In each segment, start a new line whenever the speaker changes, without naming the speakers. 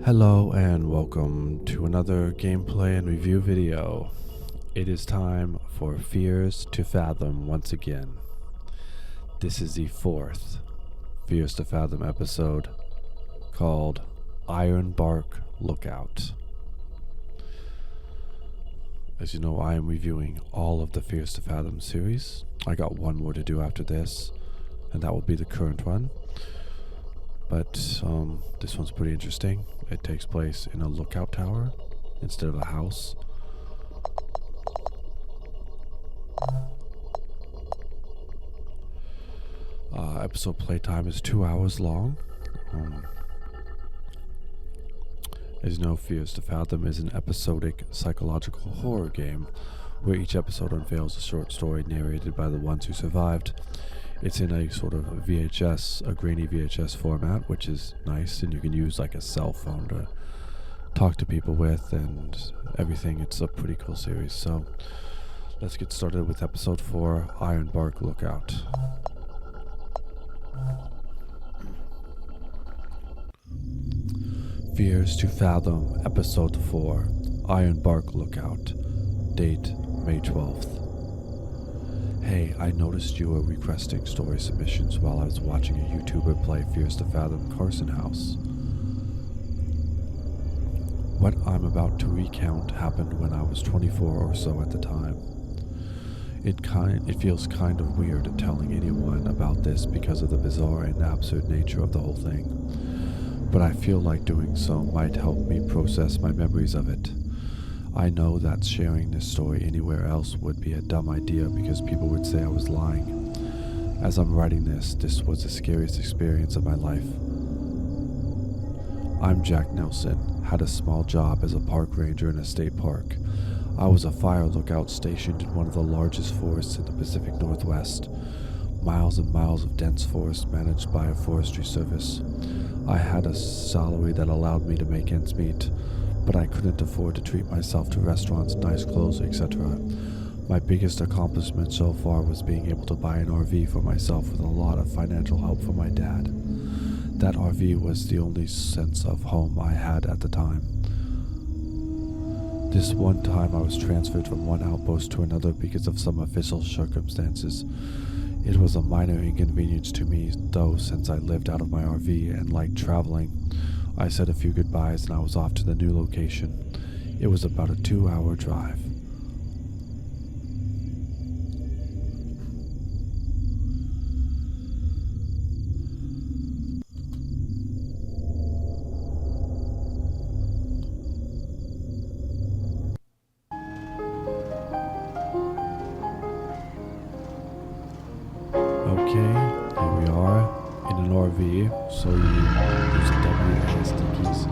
Hello and welcome to another gameplay and review video. It is time for Fears to Fathom once again. This is the fourth Fears to Fathom episode called Ironbark Lookout. As you know, I am reviewing all of the Fears to Fathom series. I got one more to do after this, and that will be the current one. But this one's pretty interesting. It takes place in a lookout tower instead of a house. Episode playtime is 2 hours long. As you know, Fears to Fathom is an episodic psychological horror game where each episode unveils a short story narrated by the ones who survived. It's in a sort of VHS, a grainy VHS format, which is nice, and you can use like a cell phone to talk to people with and everything. It's a pretty cool series. So let's get started with episode 4, Ironbark Lookout. Fears to Fathom, episode 4, Ironbark Lookout. Date May 12th. Hey, I noticed you were requesting story submissions while I was watching a YouTuber play Fears to Fathom Carson House. What I'm about to recount happened when I was 24 or so at the time. It feels kind of weird telling anyone about this because of the bizarre and absurd nature of the whole thing, but I feel like doing so might help me process my memories of it. I know that sharing this story anywhere else would be a dumb idea because people would say I was lying. As I'm writing this was the scariest experience of my life. I'm Jack Nelson, had a small job as a park ranger in a state park. I was a fire lookout stationed in one of the largest forests in the Pacific Northwest. Miles and miles of dense forest managed by a forestry service. I had a salary that allowed me to make ends meet, but I couldn't afford to treat myself to restaurants, nice clothes, etc. My biggest accomplishment so far was being able to buy an RV for myself with a lot of financial help from my dad. That RV was the only sense of home I had at the time. This one time I was transferred from one outpost to another because of some official circumstances. It was a minor inconvenience to me, though, since I lived out of my RV and liked traveling. I said a few goodbyes and I was off to the new location. It was about a 2-hour drive. Okay, here we are in an RV, so you use the WASD keys to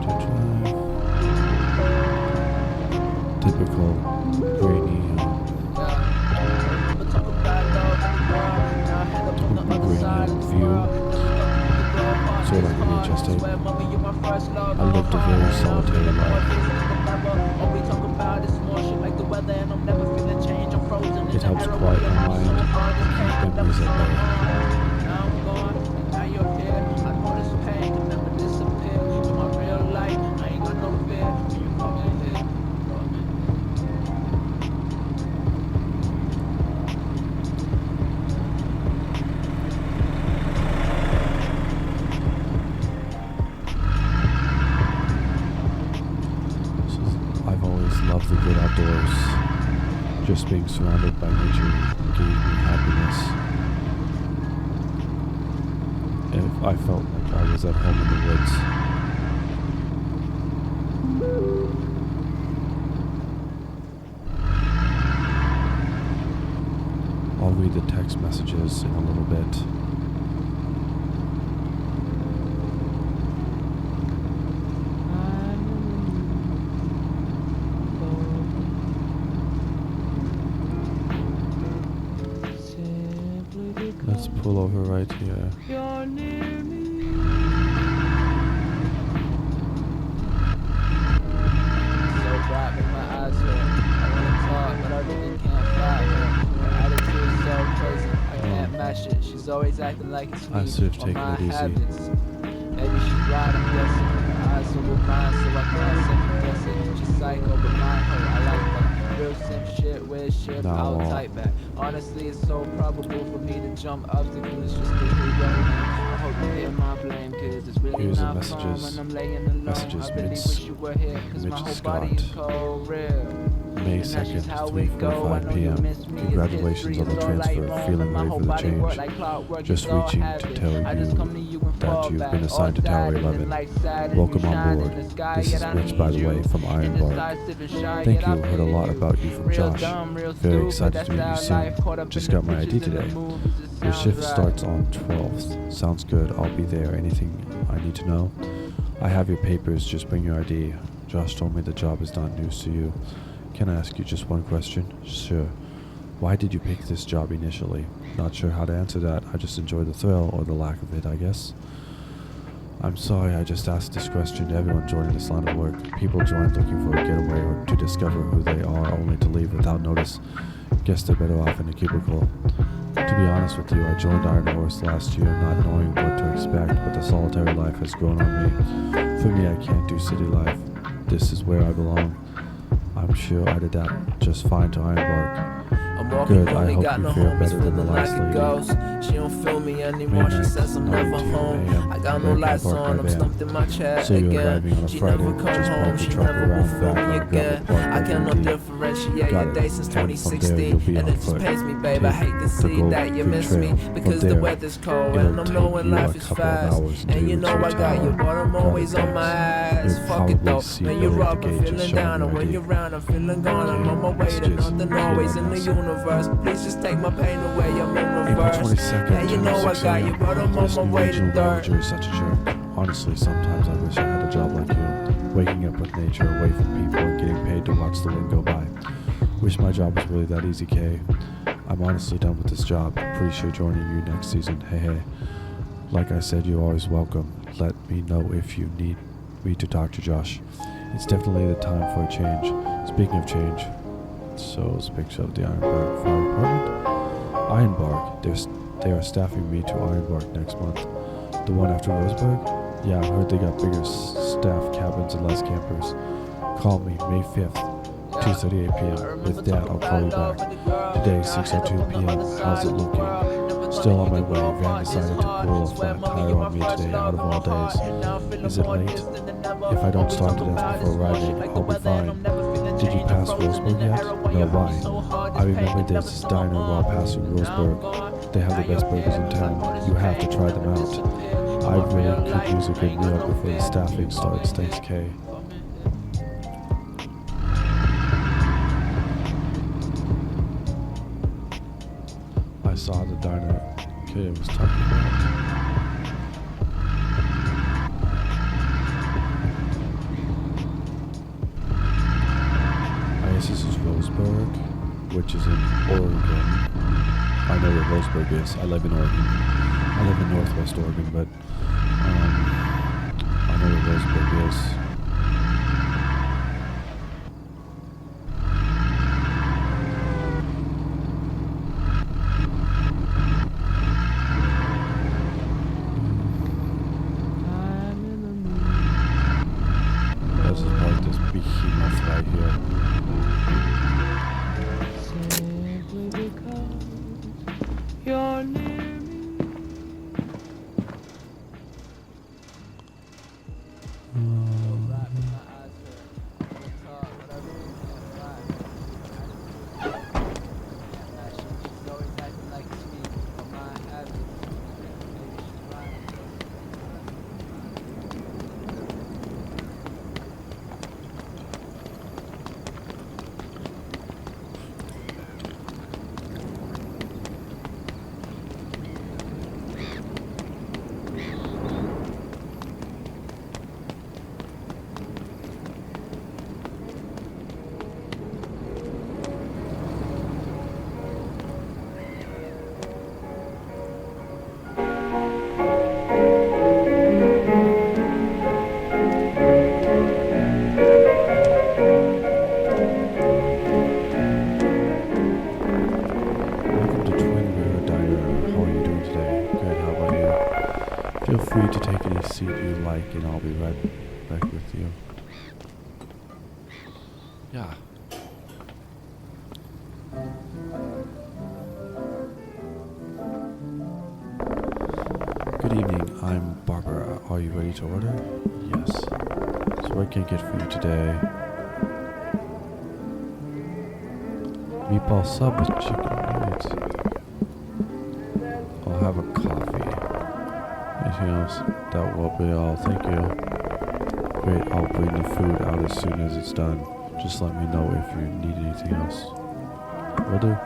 drive. Typical grainy view, sort of like VHS tape. I lived a very solitary life. It helps quiet my mind and keep memories at bay. I've always loved the good outdoors. Just being surrounded by nature gave me happiness. If I felt like I was at home in the woods. I'll read the text messages in a little bit. Let's pull over right here.
You're near me. So bright, make my eyes hurt. I wanna talk, but I really can't fly her. Her attitude is so crazy, I can't match it. She's always acting like it's me.
I should have taken it easy.
Maybe she's right, I'm guessing. Her eyes wrestle with mine so I can't second guess it. Just psycho, but mine hoe, I like that. Real simp shit, weird shit,
Now,
I'll type back. Honestly, it's so probable for me to jump obstacles just to hear your name. I hope you hear my blame, cause it's really
Here's the
not fun
messages.
when I'm laying alone.
Messages,
I really
Mitch-
wish you were here, cause my
Mitch
whole body is
Scott.
cold, real.
May
And that's
2nd,
just how it go. I
3:45
know you
p.m.
miss me.
Congratulations on the transfer. Feeling ready for the change. Just reaching to tell you that you've been assigned to Tower 11. Welcome on board. This is Mitch, by the way, from Ironbark. Thank you. Heard a lot about you from Josh. Very excited to meet you soon. Just got my ID today. Your shift starts on 12th. Sounds good. I'll be there. Anything I need to know? I have your papers. Just bring your ID. Josh told me the job is not news to you. Can I ask you just one question? Sure. Why did you pick this job initially? Not sure how to answer that. I just enjoy the thrill, or the lack of it, I guess. I'm sorry, I just asked this question to everyone joining this line of work. People join looking for a getaway or to discover who they are, only to leave without notice. Guess they're better off in a cubicle. To be honest with you, I joined Iron Horse last year, not knowing what to expect, but the solitary life has grown on me. For me, I can't do city life. This is where I belong. I'm sure I'd adapt just fine to Ironbark.
I'm walking
Good, I
only
hope
got
you
no
feel
homies
better than the
feeling
last
like a
lady.
ghost. She don't feel me anymore,
May
she
9th,
says I'm never
9:02
home.
a.m.
I got no
Bear
lights
Park
on, I'm
by van.
stumped in my chair
So you're
again.
arriving on a
She
Friday,
never come
just
home,
park
she
the truck
never will
around
feel
back
me
on
again.
Gravel Park
I
by
cannot
D&D.
differentiate
Got
your
it.
day since
And from there
2016.
you'll be
And
on
it just
foot.
pains me, babe, I
Take
hate to
the
see
Gold
that you
Creek
miss
Trail.
me.
From
Because the
there,
weather's cold
it'll
and I'm
take
knowing
you
life
a
is
couple of
fast.
hours to
And you
reach
know
your
I got you,
tower.
but I'm always
Grab a
on my
bus.
ass.
You'll
Fuck it though,
probably see
when you're
Billy at
up,
the
I'm
gate just
feeling
showing
down.
your
And when
ID.
you're round, I'm feeling gone. I'm on my way to
Messages.
nothing, always in the
Yes.
universe. Please just take my pain away, I'm in
April
reverse.
22nd,
Yeah, you know I
6
got you,
a.m.
but I'm on
This
my
new
way
regional
to third.
manager is such a jerk. Honestly, sometimes I wish I had a job like you. Waking up with nature, away from people, and getting paid to watch the wind go by. Wish my job was really that easy, Kay. I'm honestly done with this job. Pretty sure joining you next season. Hey, hey. Like I said, you're always welcome. Let me know if you need me to talk to Josh. It's definitely the time for a change. Speaking of change, so it's a picture of the Ironbark Fire Department. Ironbark, they are staffing me to Ironbark next month. The one after Roseburg? Yeah, I heard they got bigger staff cabins and less campers. Call me May 5th, 2:38 p.m. With that, I'll call you back. Today, 6:02 p.m. How's it looking? Still on my way. Van decided to pull a flat tire on me today out of all days. Is it late? If I don't starve to death before arriving, I'll be fine. Did you pass Roseburg yet? No, why? I remember there's this diner while passing Roseburg. They have the best burgers in town. You have to try them out. I really could use a good meal before the staffing starts. Thanks, Kay. I saw the diner Kay was talking about. I guess this is Roseburg, which is in Oregon. I know where Roseburg is. I live in Oregon. I live in Northwest Oregon, but I know where Roseburg is. This is part of this behemoth right here.
Simply because you're near me.
Welcome to Twin River Diner. How are you doing today? Good, how about you? Feel free to take any seat you like and I'll be right back with you. Yeah. Good evening, I'm Barbara. Are you ready to order? Yes. So what can I get for you today? Meatball sub with chicken nuggets. I'll have a coffee. Anything else? That will be all. Thank you. Great, I'll bring the food out as soon as it's done. Just let me know if you need anything else. Will do.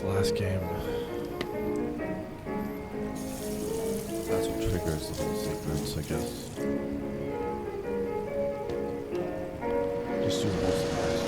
Last game. That's what triggers the whole sequence, I guess. Just do the whole surprise.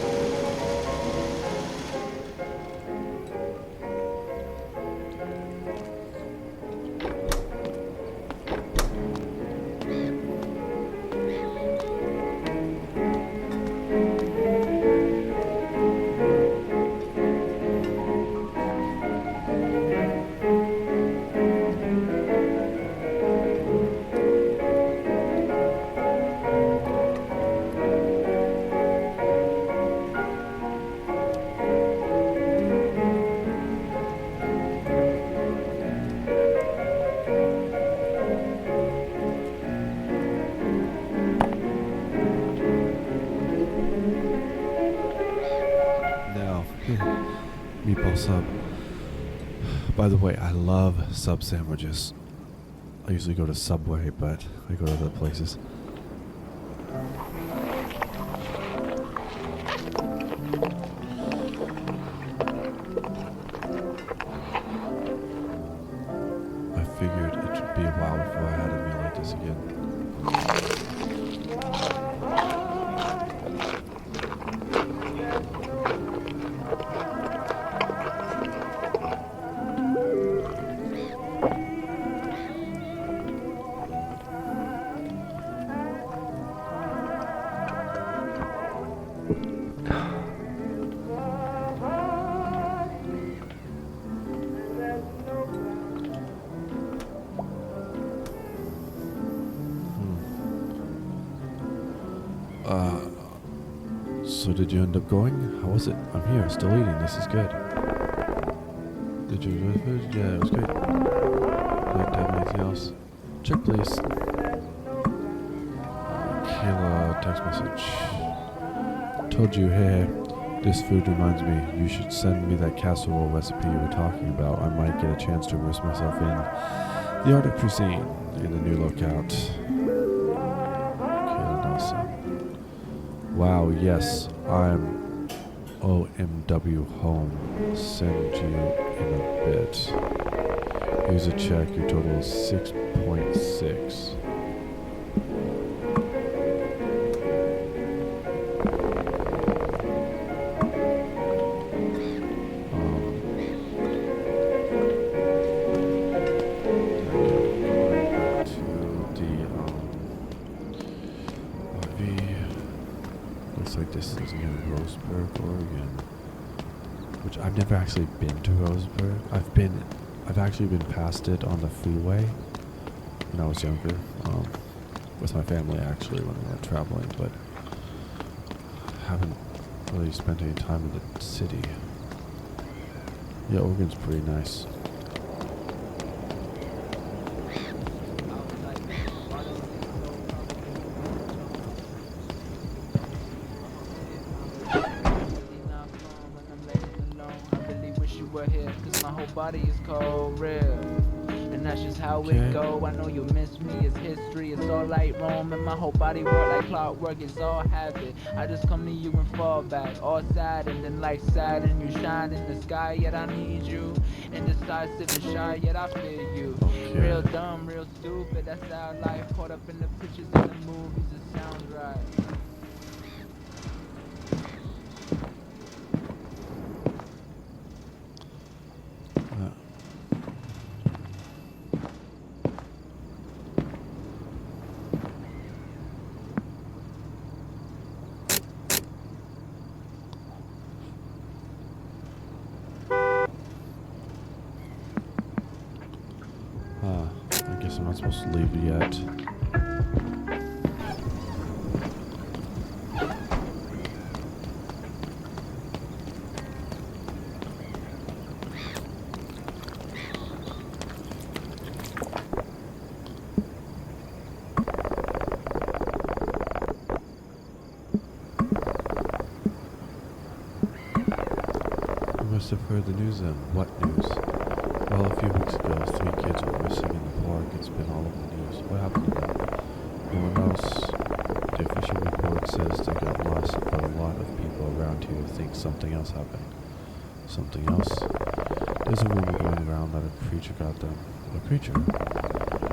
Meatball sub. By the way, I love sub sandwiches. I usually go to Subway, but I go to other places. So did you end up going? How was it? I'm here, still eating. This is good. Did you enjoy the food? Yeah, it was great. Would you like to have anything else? Check, please. Kayla, text message. Told you, hey, this food reminds me. You should send me that casserole recipe you were talking about. I might get a chance to immerse myself in the Arctic cuisine in the new locale. Kayla Nelson. Wow, yes, I'm OMW home. Send you in a bit. Here's a check. Your total is 6.6. Like this is in Roseburg, Oregon, which I've never actually been to Roseburg. I've actually been past it on the freeway when I was younger, with my family actually when we went traveling, but haven't really spent any time in the city. Yeah, Oregon's pretty nice.
Body is cold, real, and that's just how it go. I know you miss me, it's history, it's all like Rome, and my whole body work like clockwork, it's all habit. I just come to you and fall back, all sad, and then like sad, and you shine in the sky, yet I need you, indecisive and shy, yet I feel you. Real dumb, real stupid, that's our life, caught up in the pictures and the movies, it sounds right.
I guess I'm not supposed to leave yet. You must have heard the news then. What news? Well, a few weeks ago, 3 kids were missing in the park. It's been all over the news. What happened to them? No one knows. The official report says they got lost, but a lot of people around here think something else happened. Something else? There's a rumor going around that a creature got them. A creature?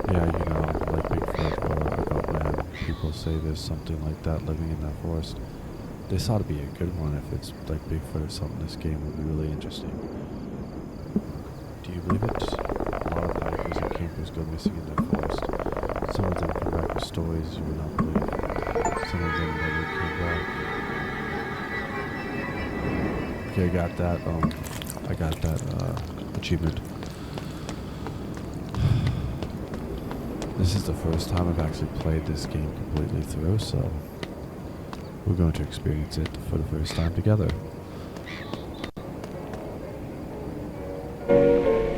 Yeah, you know, like Bigfoot or a goat man. People say there's something like that living in that forest. This ought to be a good one. If it's like Bigfoot or something, this game would be really interesting. Do you believe it? A lot of hikers and campers go missing in their forest. Some of them come back with stories you would not believe. Some of them never came back. Okay, I got that achievement. This is the first time I've actually played this game completely through, so we're going to experience it for the first time together.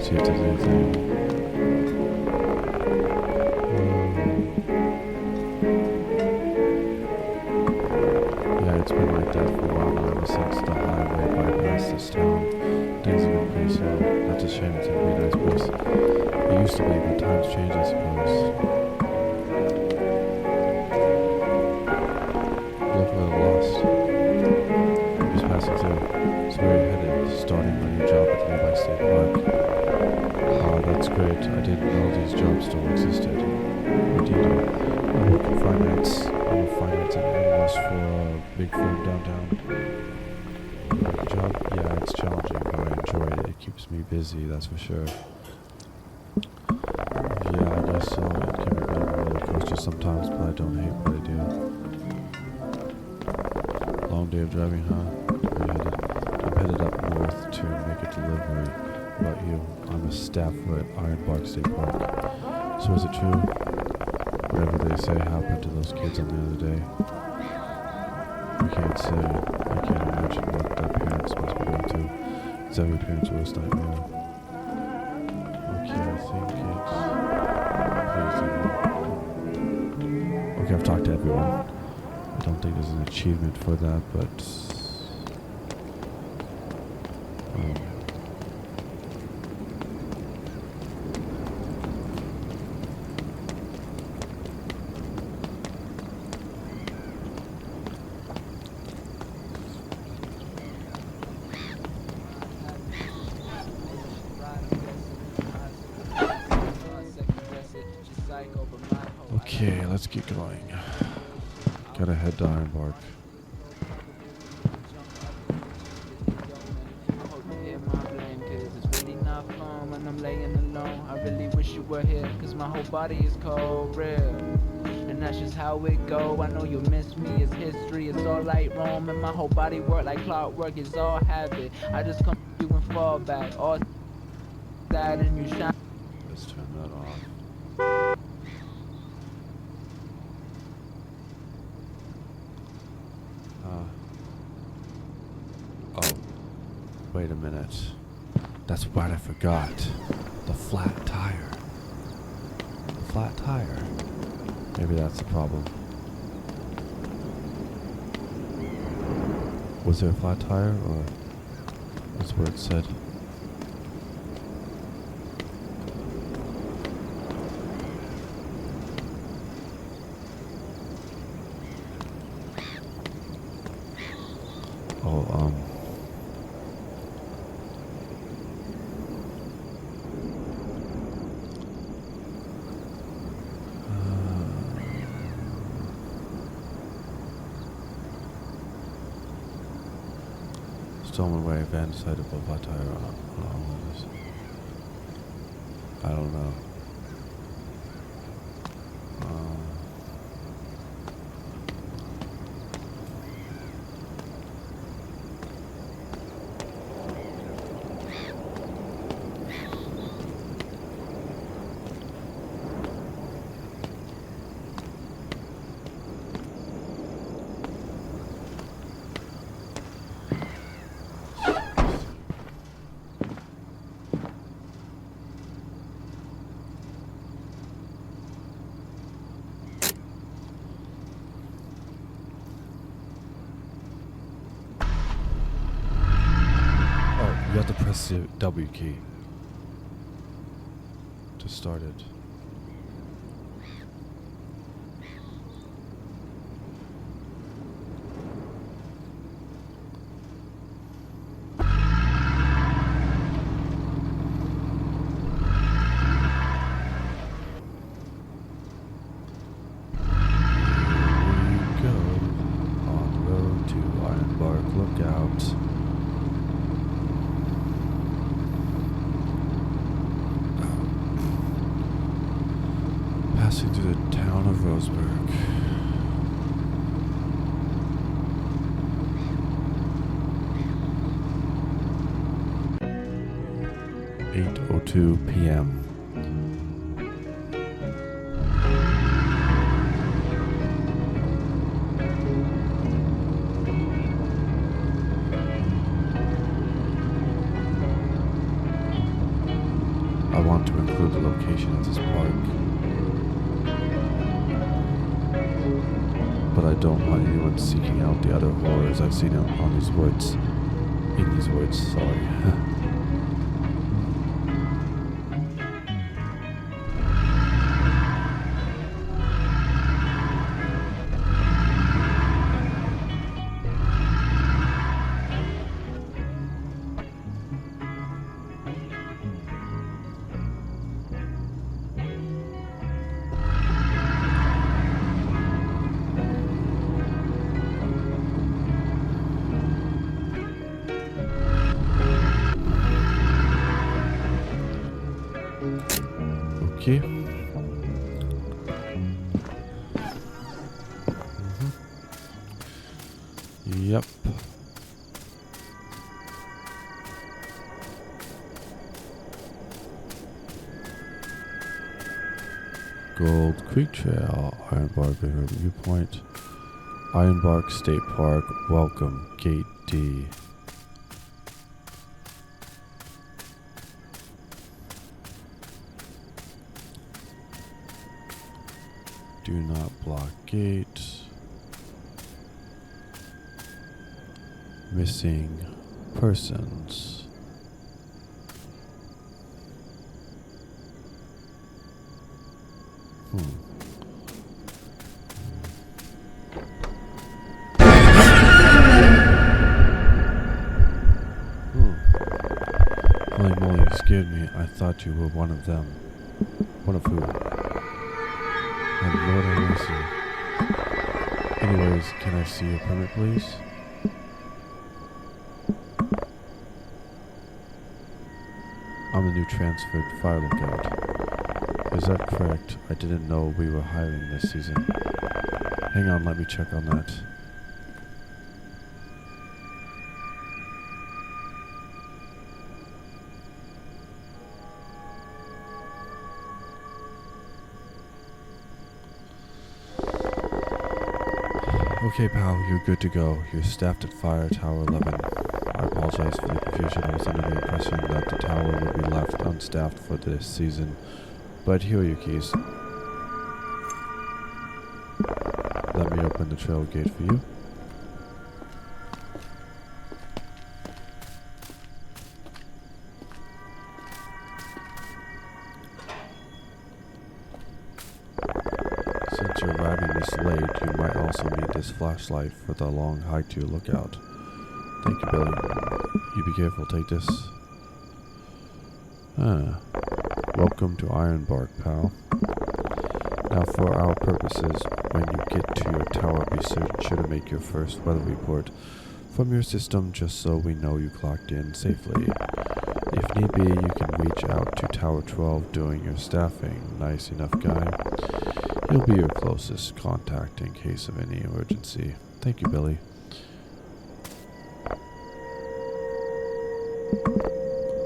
See if there's anything. Yeah, it's been like that for a while now, ever since the highway bypassed this town. Things have been pretty slow. That's a shame. It's a pretty nice place. It used to be, but times change, I suppose. Look where I'm lost. I'm just passing through. So where are you headed? Starting my new job at the Ironbark State Park. Oh, that's great. I didn't know these jobs still existed. What do you do? I work in finance. I'm a finance analyst for a big firm downtown. You like your job? Yeah, it's challenging, but I enjoy it. It keeps me busy, that's for sure. Yeah, I guess so. It can be a bit of a roller coaster sometimes, but I don't hate what I do. Long long day of driving, huh? I'm headed up north to make a delivery. What about you? I'm a staffer at Ironbark State Park. So is it true? Whatever they say happened to those kids on the other day. I can't say. I can't imagine what their parents must be going through. It's every parent's worst nightmare. Okay, I think it's... Okay, I've talked to everyone. I don't think there's an achievement for that, but... Okay, let's get going. Gotta head to Ironbark.
I'm laying alone. I really wish you were here, cause my whole body is cold, real. And that's just how it go. I know you miss me, it's history, it's all like Rome. And my whole body work like clockwork, it's all habit. I just come to you and fall back. All that and you shine.
Let's turn that off. Oh, wait a minute. That's what I forgot. The flat tire. The flat tire. Maybe that's the problem. Was there a flat tire, or that's what it said? Oh, stolen away, van decided to flat tire on this. I don't know. You have to press the W key to start it. Here we go on the road to Ironbark Lookout. Passing through the town of Roseburg. (8:02 p.m.) I want to include the location of this park, but I don't want anyone seeking out the other horrors I've seen on these woods. In these woods, sorry. Okay. Yep. Gold Creek Trail, Ironbark Viewpoint, Ironbark State Park, welcome, Gate D. Do not block gate. Missing persons. Holy moly, you scared me. I thought you were one of them. One of who? And Lord have mercy. Anyways, can I see your permit, please? I'm a new transferred fire lookout. Is that correct? I didn't know we were hiring this season. Hang on, let me check on that. Okay, pal, you're good to go. You're staffed at Fire Tower 11. I apologize for the confusion. I was under the impression that the tower would be left unstaffed for this season. But here are your keys. Let me open the trail gate for you. Since you're arriving this late, you might also need this flashlight for the long hike to your lookout. Thank you, Billy. You be careful, take this. Welcome to Ironbark, pal. Now for our purposes, when you get to your tower, be sure to make your first weather report from your system just so we know you clocked in safely. If need be, you can reach out to Tower 12 during your staffing. Nice enough guy. He'll be your closest contact in case of any emergency. Thank you, Billy.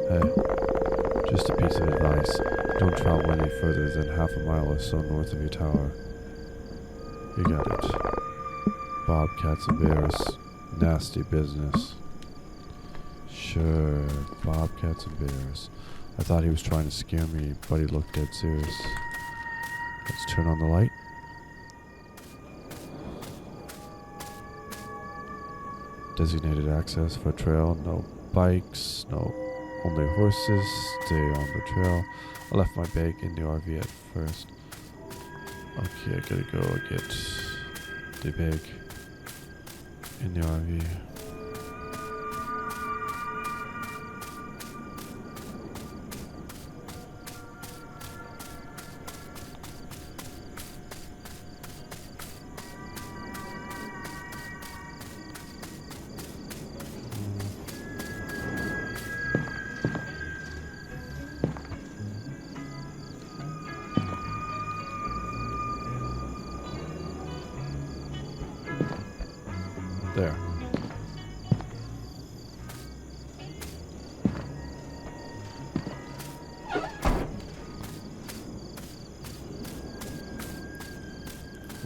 Hey, just a piece of advice. Don't travel any further than half a mile or so north of your tower. You got it. Bobcats and bears. Nasty business. Sure, bobcats and bears. I thought he was trying to scare me, but he looked dead serious. Let's turn on the light. Designated access for trail. No bikes. No. Only horses. Stay on the trail. I left my bag in the RV at first. Okay, I gotta go get the bag in the RV. There.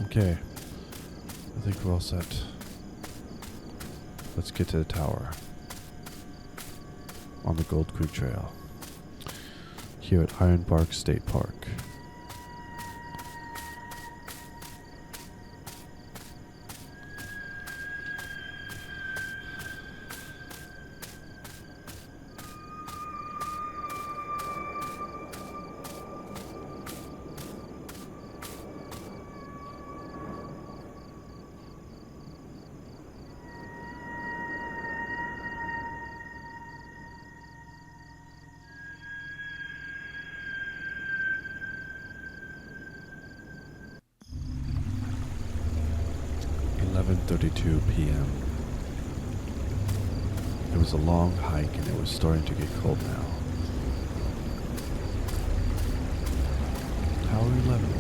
Okay. I think we're all set. Let's get to the tower. On the Gold Creek Trail. Here at Ironbark State Park. (11:32 p.m.) It was a long hike and it was starting to get cold now. Tower 11.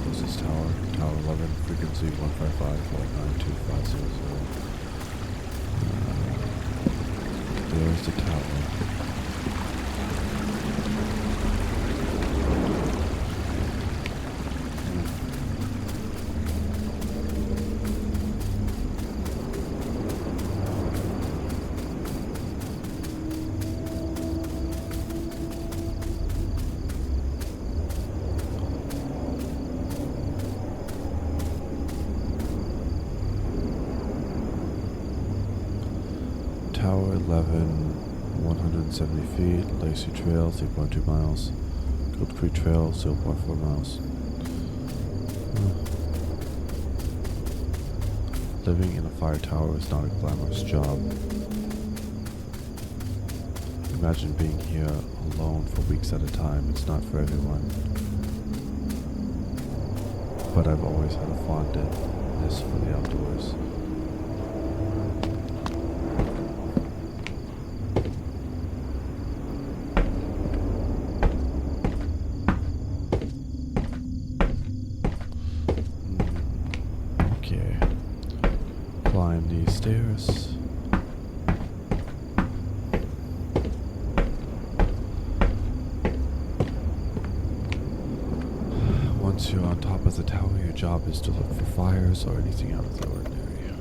Closest tower, Tower 11, frequency 155.92500. There's the tower. Tower 11, 170 feet. Lacey Trail, 3.2 miles. Gold Creek Trail, 0.4 miles. Living in a fire tower is not a glamorous job. Imagine being here alone for weeks at a time. It's not for everyone. But I've always had a fondness for the outdoors. Okay. Climb these stairs. Once you're on top of the tower, your job is to look for fires or anything out of the ordinary.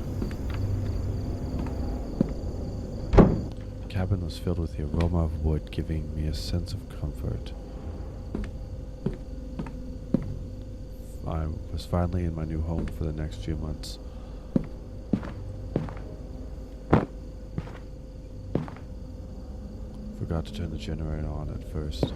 The cabin was filled with the aroma of wood, giving me a sense of comfort. I was finally in my new home for the next few months. Forgot to turn the generator on at first.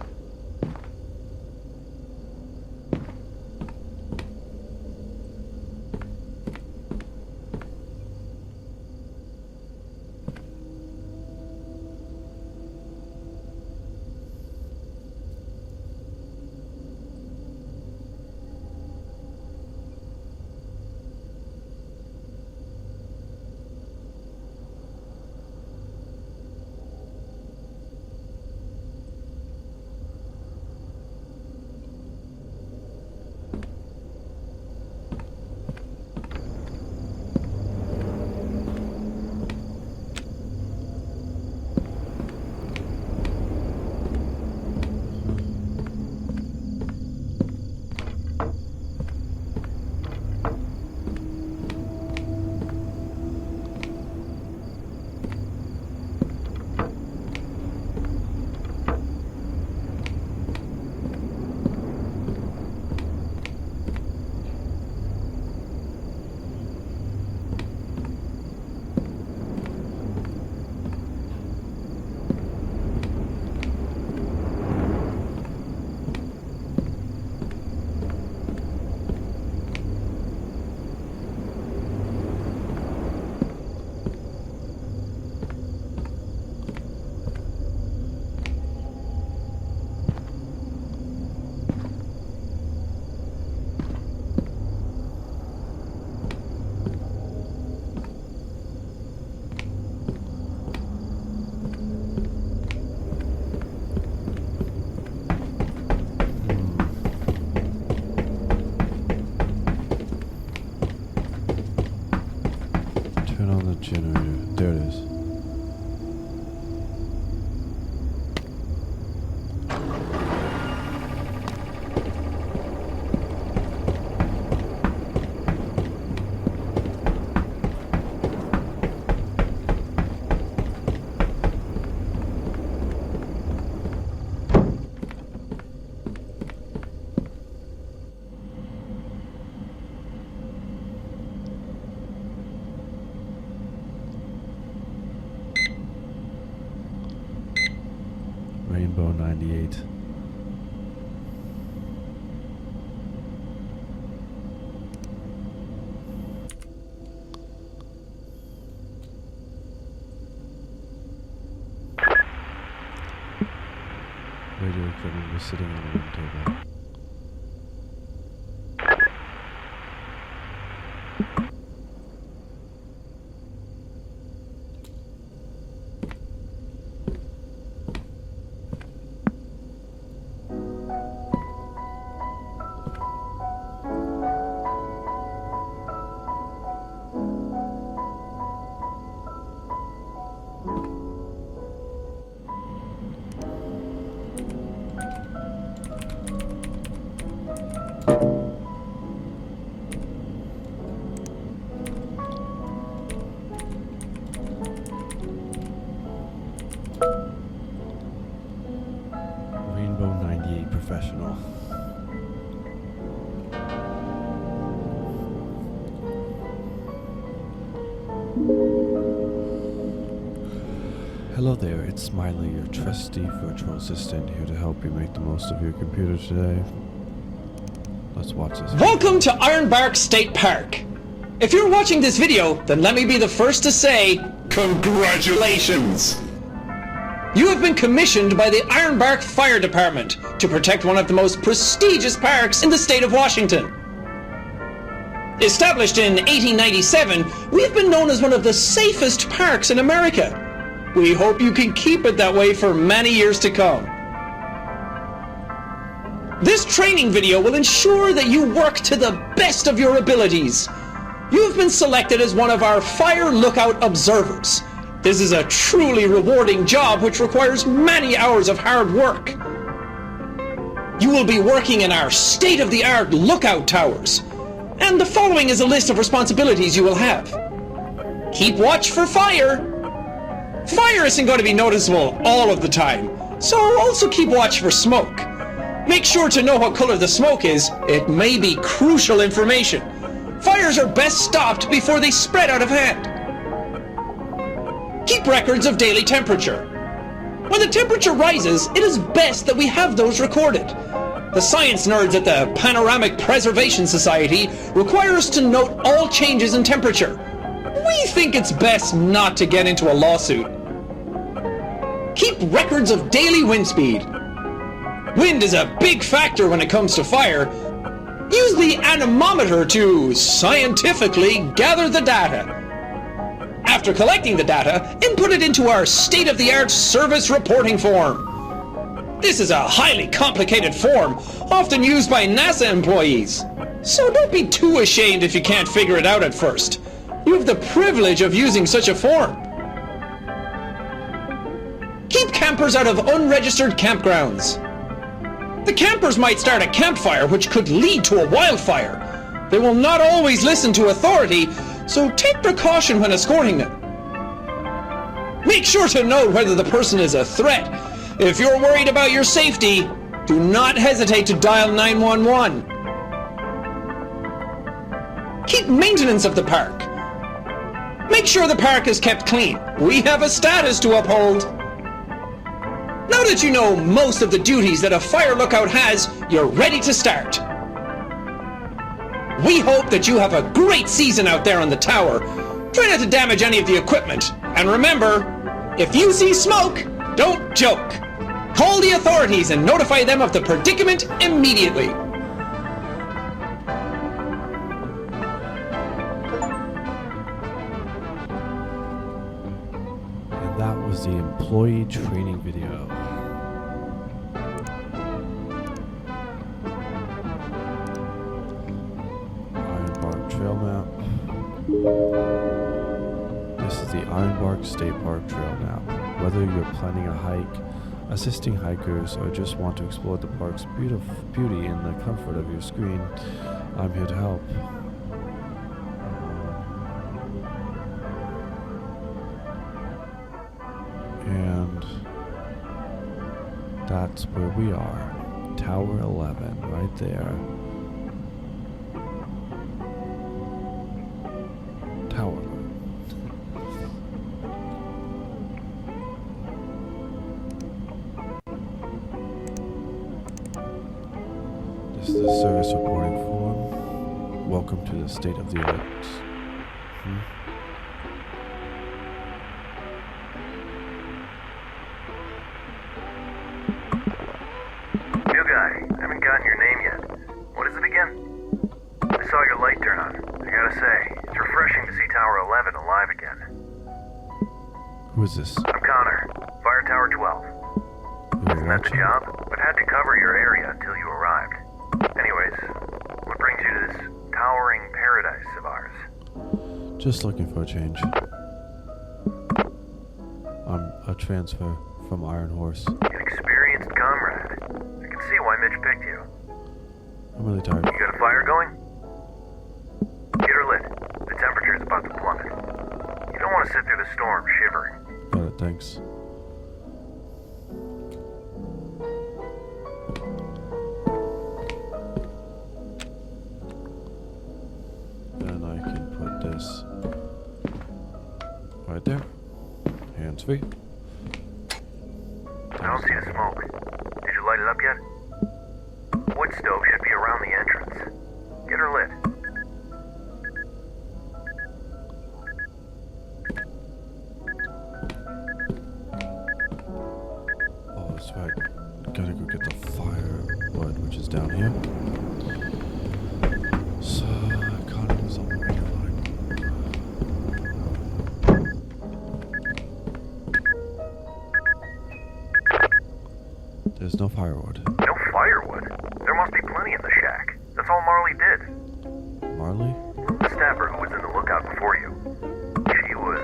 Turn on the generator. There it is. Rainbow 98. Radio equipment was sitting on a room table. Rainbow 98 Professional. Hello there, it's Smiley, your trusty virtual assistant, here to help you make the most of your computer today. Let's watch this.
Welcome to Ironbark State Park. If you're watching this video, then let me be the first to say,
congratulations!
You have been commissioned by the Ironbark Fire Department to protect one of the most prestigious parks in the state of Washington. Established in 1897, we have been known as one of the safest parks in America. We hope you can keep it that way for many years to come. This training video will ensure that you work to the best of your abilities. You have been selected as one of our fire lookout observers. This is a truly rewarding job which requires many hours of hard work. You will be working in our state-of-the-art lookout towers. And the following is a list of responsibilities you will have. Keep watch for fire. Fire isn't going to be noticeable all of the time, so also keep watch for smoke. Make sure to know what color the smoke is. It may be crucial information. Fires are best stopped before they spread out of hand. Keep records of daily temperature. When the temperature rises, it is best that we have those recorded. The science nerds at the Panoramic Preservation Society require us to note all changes in temperature. We think it's best not to get into a lawsuit. Keep records of daily wind speed. Wind is a big factor when it comes to fire. Use the anemometer to scientifically gather the data. After collecting the data, input it into our state-of-the-art service reporting form. This is a highly complicated form, often used by NASA employees. So don't be too ashamed if you can't figure it out at first. You have the privilege of using such a form. Keep campers out of unregistered campgrounds. The campers might start a campfire which could lead to a wildfire. They will not always listen to authority, so take precaution when escorting them. Make sure to note whether the person is a threat. If you're worried about your safety, do not hesitate to dial 911. Keep maintenance of the park. Make sure the park is kept clean. We have a status to uphold. Now that you know most of the duties that a fire lookout has, you're ready to start. We hope that you have a great season out there on the tower. Try not to damage any of the equipment. And remember, if you see smoke, don't joke. Call the authorities and notify them of the predicament immediately.
And that was the employee training video. Ironbark Trail Map. This is the Ironbark State Park Trail Map. Whether you're planning a hike, assisting hikers, or just want to explore the park's beauty in the comfort of your screen, I'm here to help. And that's where we are. Tower 11, right there. Tower 11. This is the service reporting form. Welcome to the state of the art.
New guy, haven't gotten your name yet. What is it again? I saw your light turn on. I gotta say, it's refreshing to see Tower 11 alive again.
Who is this?
I'm Connor, Fire Tower 12. Isn't that the job? But had to cover your area until you arrived. Anyways, what brings you to this towering paradise of ours?
Just looking for a change. I'm a transfer from Iron Horse.
An experienced comrade. I can see why Mitch picked you.
I'm really tired.
You got a fire going? Get her lit. The temperature is about to plummet. You don't want to sit through the storm shivering.
Got it, thanks. Then I can put this right there. Hands free.
I don't see the smoke. Did you light it up yet? Wood stove should be around the entrance. Get her lit.
Oh, that's right. Gotta go get the firewood, which is down here. So, economy's on the main line. There's no firewood.
No firewood? There must be plenty in the shack. That's all Marley did.
Marley?
The staffer who was in the lookout before you. She was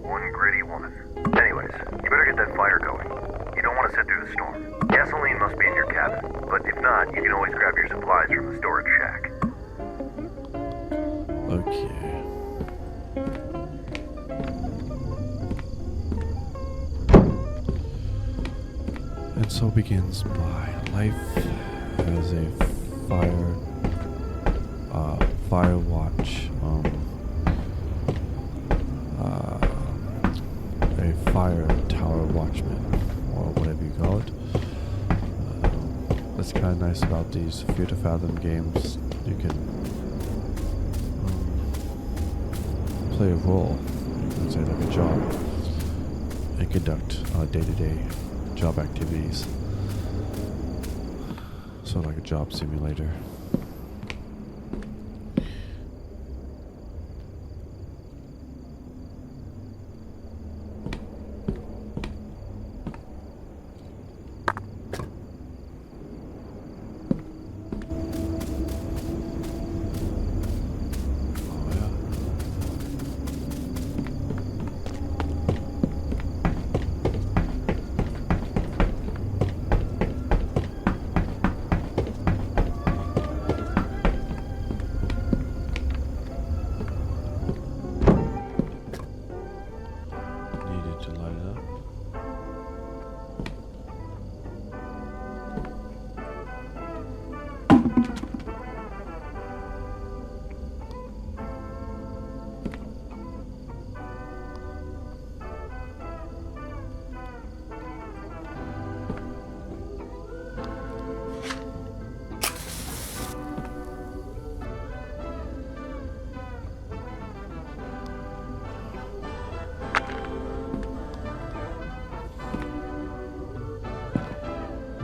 one gritty woman. Anyways, you better get that fire going. You don't want to sit through the storm. Gasoline must be in your cabin, but if not, you can always grab your supplies from the storage shack.
Okay. And so begins my life as a fire watch, a fire tower watchman, or whatever you call it. That's kind of nice about these Fear to Fathom games. You can play a role, you can say like a job, and conduct day-to-day job activities. So like a job simulator.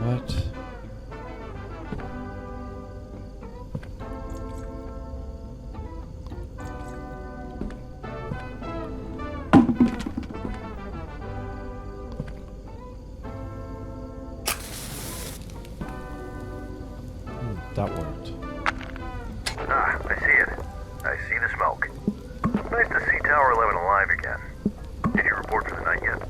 What? That worked.
Ah, I see it. I see the smoke. Nice to see Tower 11 alive again. Did you report for the night yet?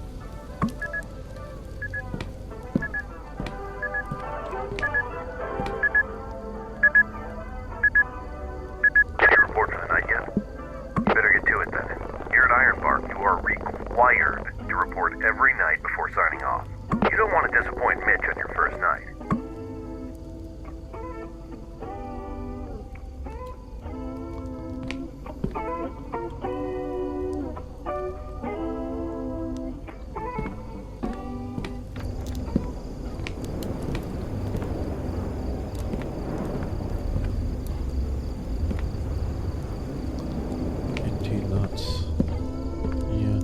Did you report for the night yet? You better get to it then. Here at Ironbark, you are required to report every night before signing off. You don't want to disappoint Mitch on your first night.
Nuts. Yeah.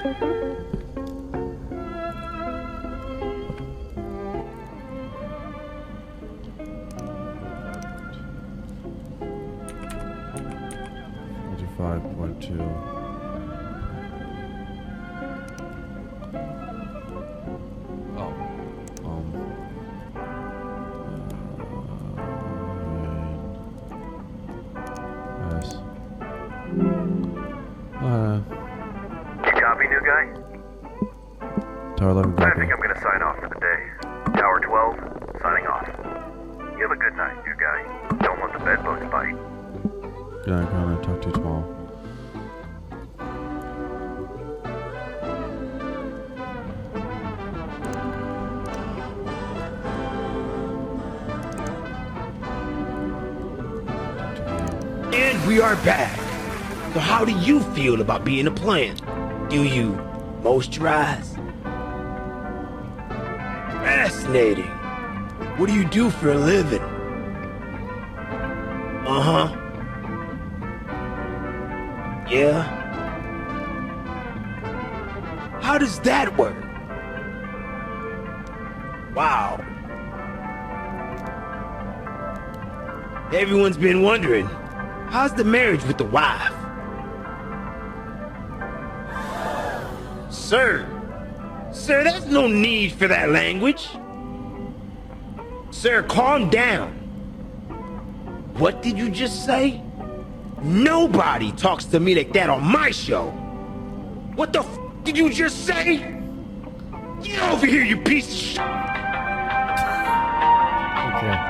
You copy, new guy?
Tower 11
I
copy.
think I'm gonna sign off for the day. Tower 12, signing off. You have a good night, new guy. Don't let the bed bugs bite.
Good night, Connor. Talk to you tomorrow.
And we are back. So how do you feel about being a plant? Do you moisturize? Fascinating. What do you do for a living? Uh-huh. Yeah? How does that work? Wow. Everyone's been wondering, how's the marriage with the wife? Sir, there's no need for that language. Sir, calm down. What did you just say? Nobody talks to me like that on my show. What the f did you just say? Get over here, you piece of shit.
Okay.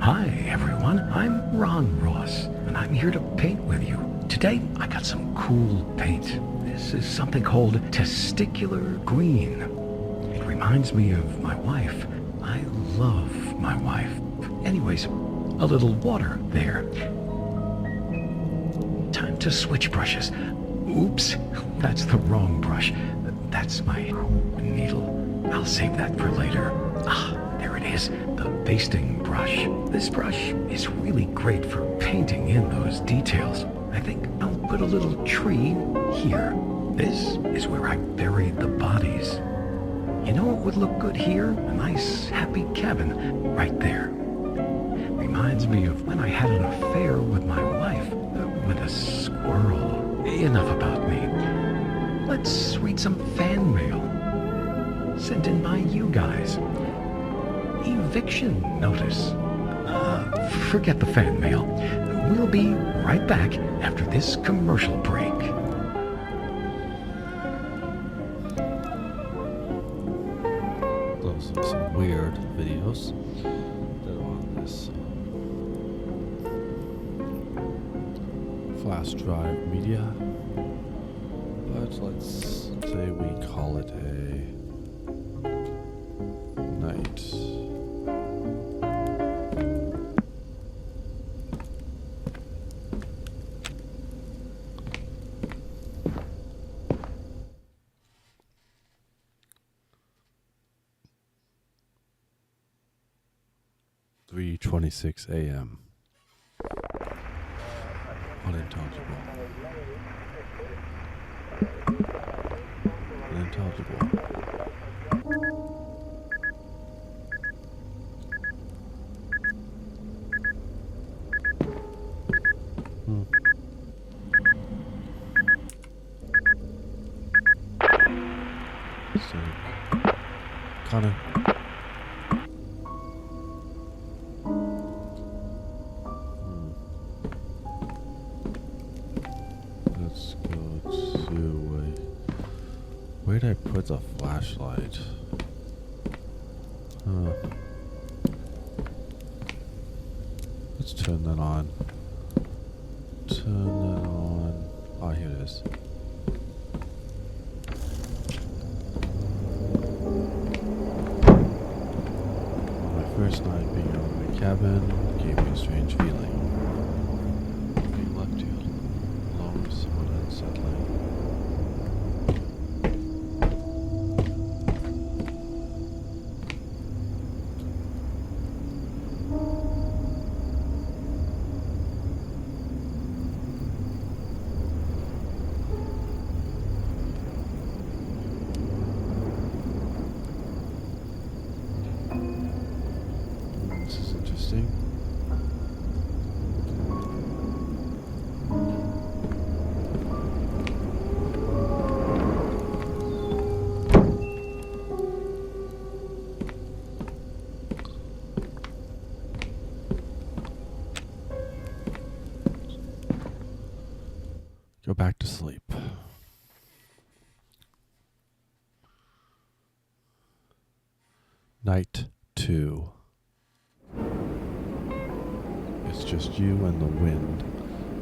Hi everyone, I'm Ron Ross, and I'm here to paint with you. Today, I got some cool paint. This is something called testicular green. It reminds me of my wife. I love my wife. Anyways, a little water there. Time to switch brushes. Oops, that's the wrong brush. That's my needle. I'll save that for later. Ah, there it is, the basting brush. This brush is really great for painting in those details. I think I'll put a little tree here. This is where I buried the bodies. You know what would look good here? A nice, happy cabin right there. Reminds me of when I had an affair with my wife, with a squirrel. Enough about me. Let's read some fan mail sent in by you guys. Eviction notice. Forget the fan mail. We'll be right back after this commercial break.
Those are some weird videos that are on this flash drive media. But let's say we call it a night. (3:26 a.m.) Unintelligible. Unintelligible. So, Connor. Let's go to where did I put the flashlight? Let's turn that on. Turn that on. Oh, here it is. First night being out in the cabin gave me a strange feeling. Being left here alone was somewhat unsettling. This is interesting. Go back to sleep. Night 2. It's just you and the wind,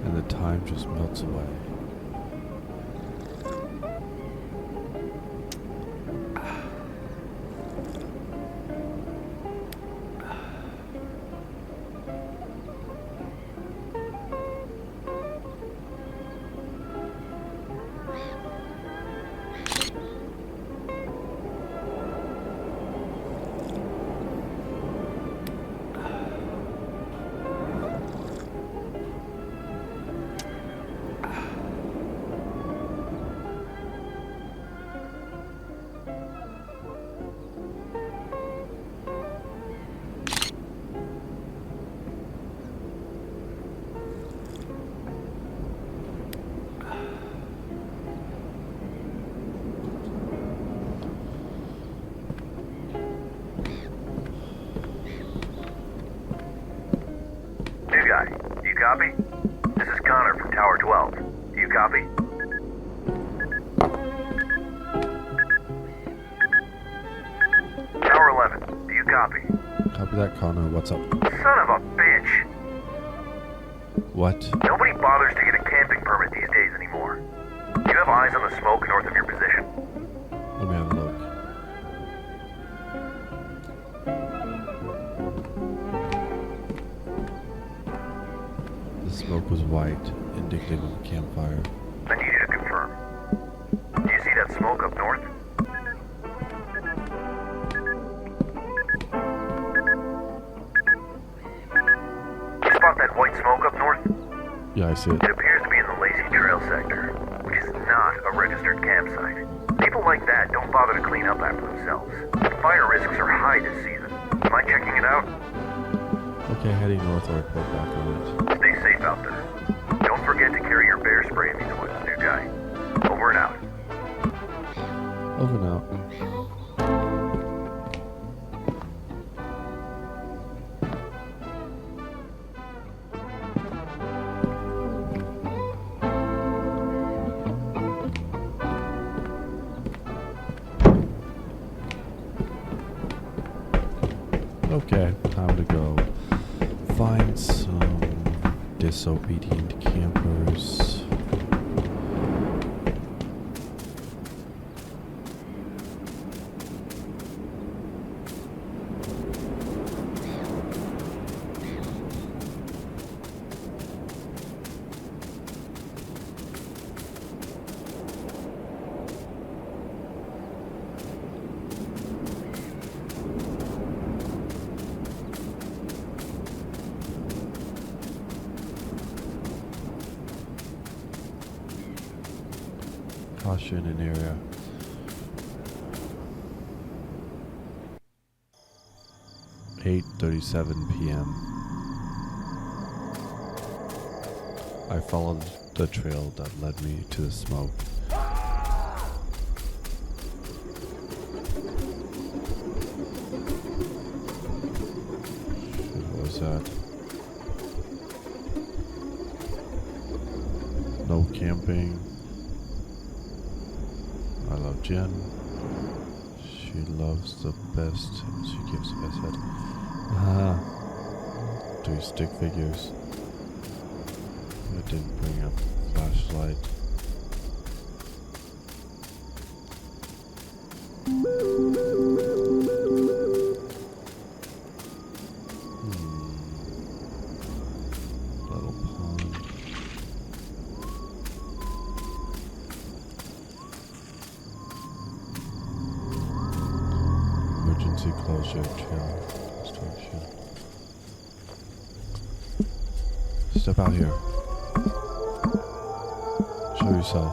and the time just melts away.
New guy, do you copy? This is Connor from Tower 12. Do you copy? Tower 11, do you copy?
Copy that, Connor. What's up?
Son of a bitch!
What?
Nobody bothers to get a camping permit these days anymore. Do you have eyes on the smoke north of your position?
Let me have a look. The smoke was white, indicative of a campfire.
I need you to confirm. Do you see that smoke up north? You spot that white smoke up north?
Yeah, I see it.
It appears to be in the Lacey Trail sector, which is not a registered campsite. People like that don't bother to clean up after themselves. The fire risks are high this season. Mind checking it out?
Okay, heading north, I'll report back on it.
Stay safe out there. Don't forget to carry your bear spray in these woods, new guy. Over and out.
Over and out. Okay, time to go find some disobedient campers. Caution in area. "8:37 p.m. I followed the trail that led me to the smoke. What was that? No camping. I love Jen. She loves the best. She gives the best head. 3 stick figures. I didn't bring up flashlight. Little pond. Emergency closure trail construction. Step out here. Show yourself.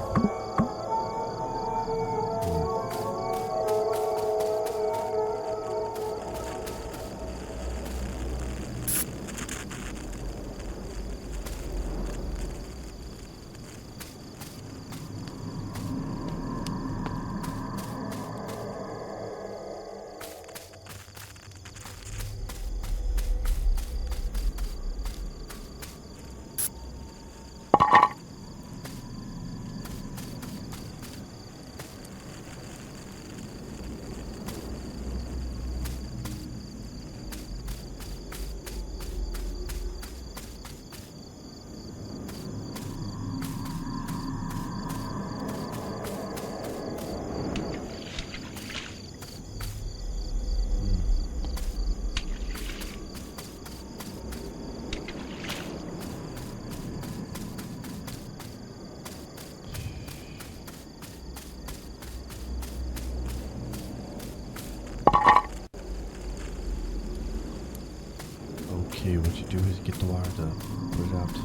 Okay, what you do is get the wire to put it out.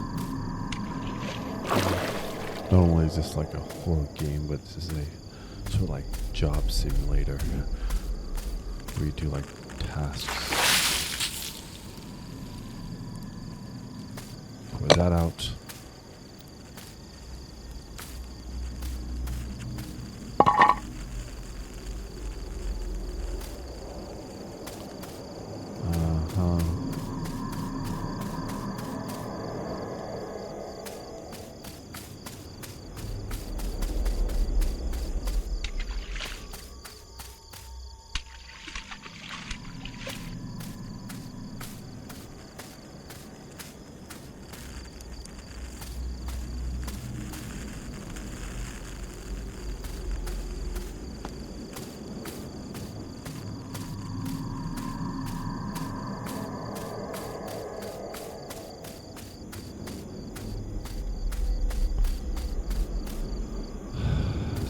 Not only is this like a horror game, but this is a sort of like job simulator where you do like tasks. Put that out.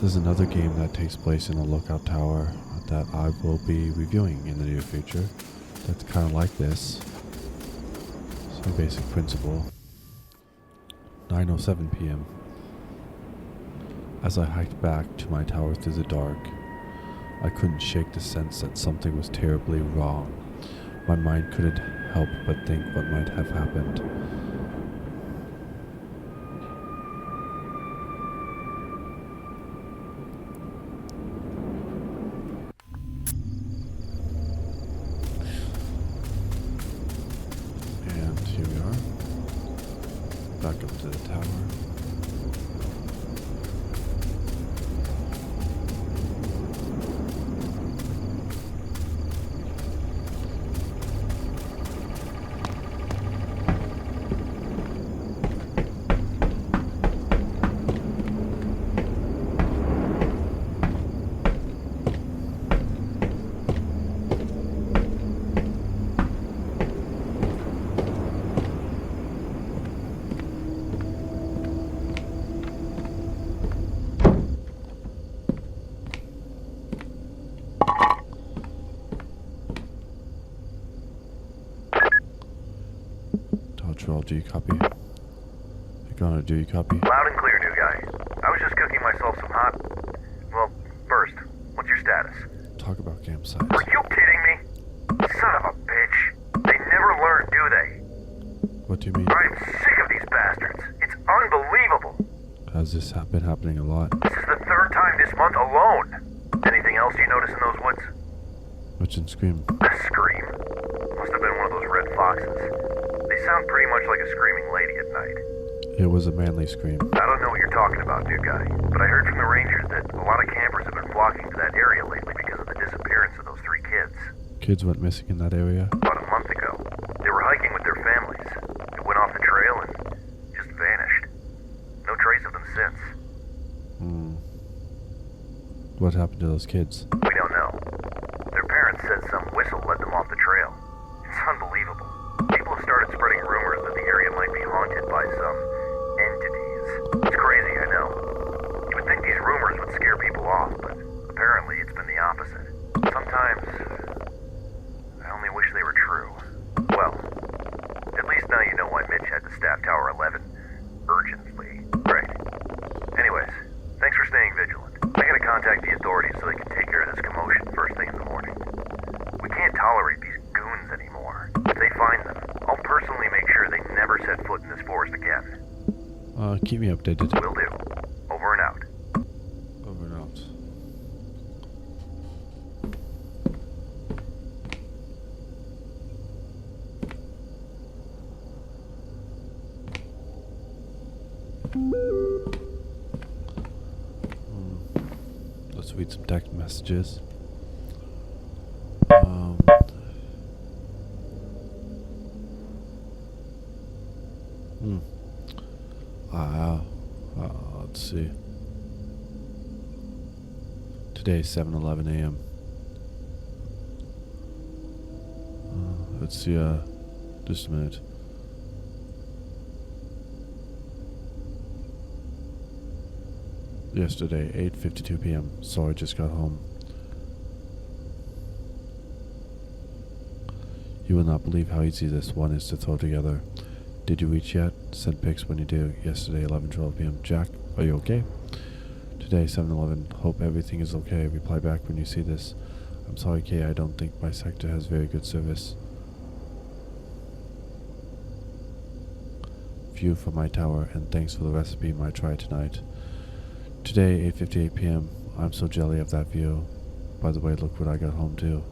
This is another game that takes place in a lookout tower that I will be reviewing in the near future. That's kind of like this. So basic principle. 9:07 p.m. As I hiked back to my tower through the dark, I couldn't shake the sense that something was terribly wrong. My mind couldn't help but think what might have happened. And here we are, back up to the tower. Dodge roll, do you copy? You're gonna do you copy?
Loud and clear, new guy. I was just cooking myself some hot... Well, first, what's your status?
Talk about campsites.
Are you kidding me? Son of a bitch. They never learn, do they?
What do you mean?
I'm sick of these bastards. It's unbelievable.
Has this been happening a lot?
This is the third time this month alone. Anything else you notice in those woods?
Which in Scream?
A scream. Must have been one of those red foxes. They sound pretty much like a screaming lady at night.
It was a manly scream.
I don't know what you're talking about, new guy, but I heard from the rangers that a lot of campers have been flocking to that area lately because of the disappearance of those 3 kids.
Kids went missing in that area?
About a month ago. They were hiking with their families. They went off the trail and just vanished. No trace of them since.
What happened to those kids?
We don't know. Their parents said some whistle led them off the trail. It's unbelievable. People have started spreading rumors that the area might be haunted by some entities. It's crazy, I know. You would think these rumors would scare people off, but apparently it's been the opposite. Sometimes, I only wish they were true. Well, at least now you know why Mitch had to staff Tower 11 urgently. Right. Anyways, thanks for staying vigilant. I gotta contact the authorities so they can take care of this commotion first thing in the morning. We can't tolerate these goons anymore. If they find them, I'll personally make sure they never set foot in this forest again.
Keep me updated.
Will do. Over and out.
Over and out. Let's read some text messages. Let's see. Today, 7:11 a.m. Let's see. Just a minute. Yesterday, 8:52 p.m. Sorry, I just got home. You will not believe how easy this one is to throw together. Did you reach yet? Send pics when you do. Yesterday, 11:12 p.m. Jack, are you okay? Today, 7:11. Hope everything is okay. Reply back when you see this. I'm sorry, Kay. I don't think my sector has very good service. View from my tower, and thanks for the recipe I tried tonight. Today, 8:58 p.m. I'm so jelly of that view. By the way, look what I got home too.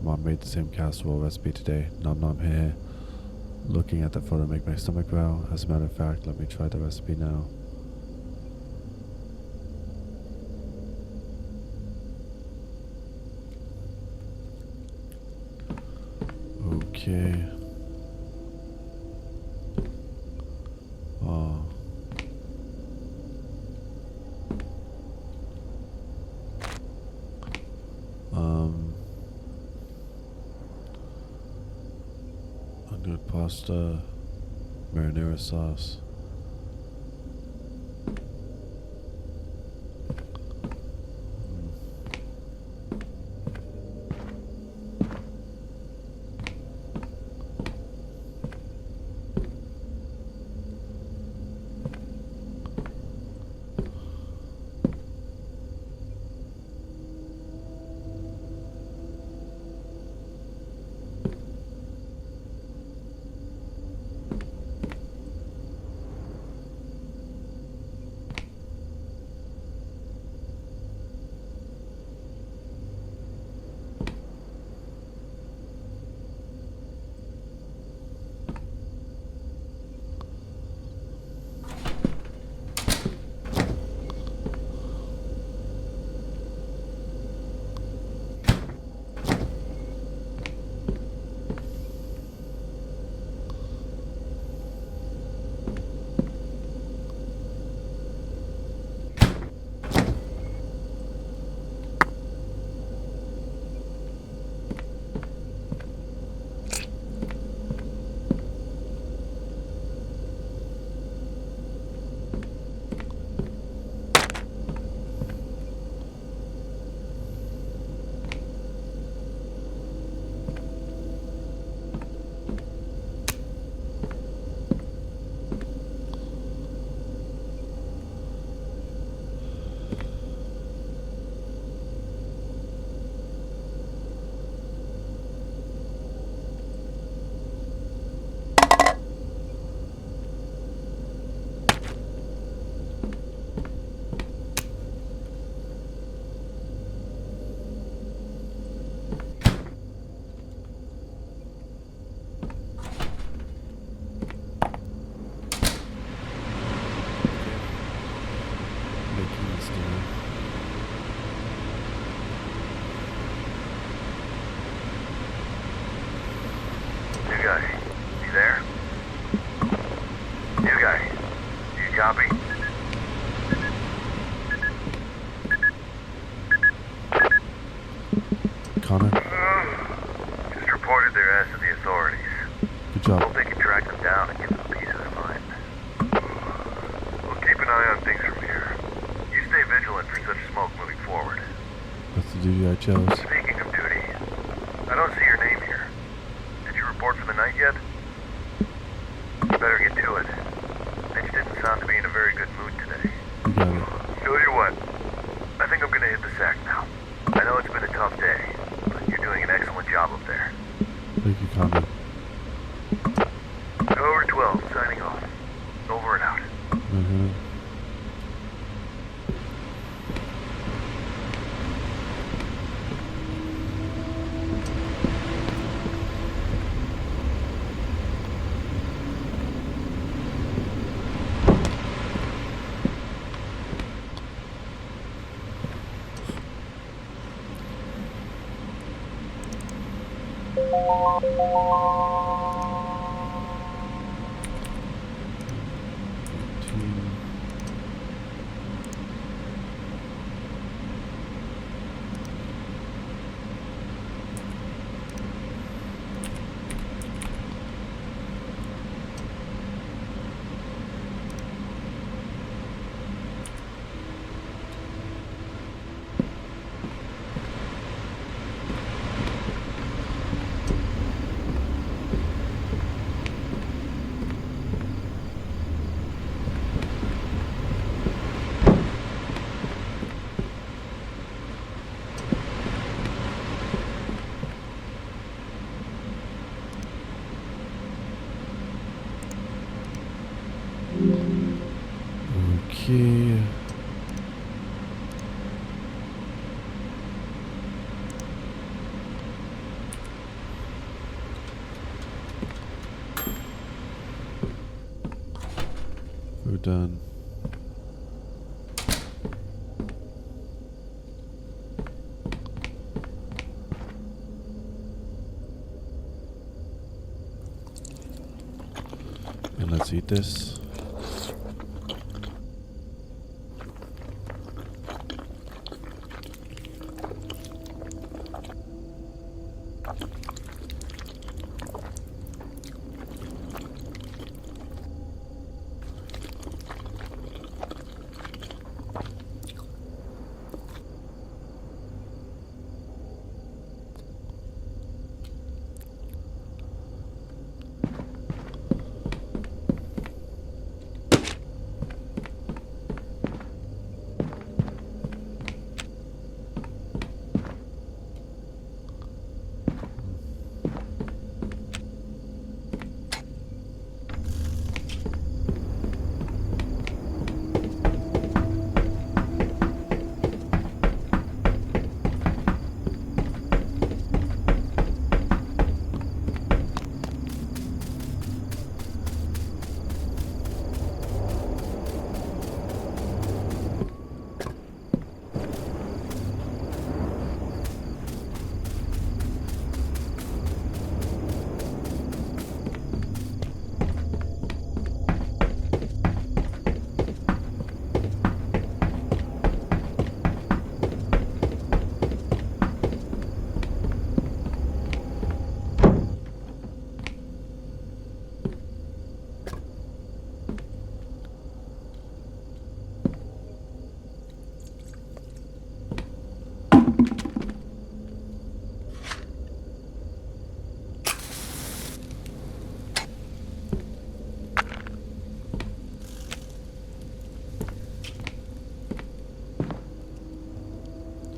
Mom made the same casserole recipe today. Nom nom heh. Looking at that photo make my stomach growl. As a matter of fact, let me try the recipe now. Okay. Good pasta, marinara sauce.
You there? New guy. Do you copy?
Connor,
Just reported their ass to the authorities.
good job.
Hope they can track them down and give them peace of mind. We'll keep an eye on things from here. You stay vigilant for such smoke moving forward.
That's the duty I chose.
Speaking of duty, I don't see your name here. Did you report for the night yet? You better get to it. Mitch didn't sound to be in a very good mood today.
You got it.
Tell you what, I think I'm gonna hit the sack now. I know it's been a tough day, but you're doing an excellent job up there.
Thank you, Connor.
Over 12, signing off. Over and out.
Mm-hmm. Okay. We're done. And let's eat this.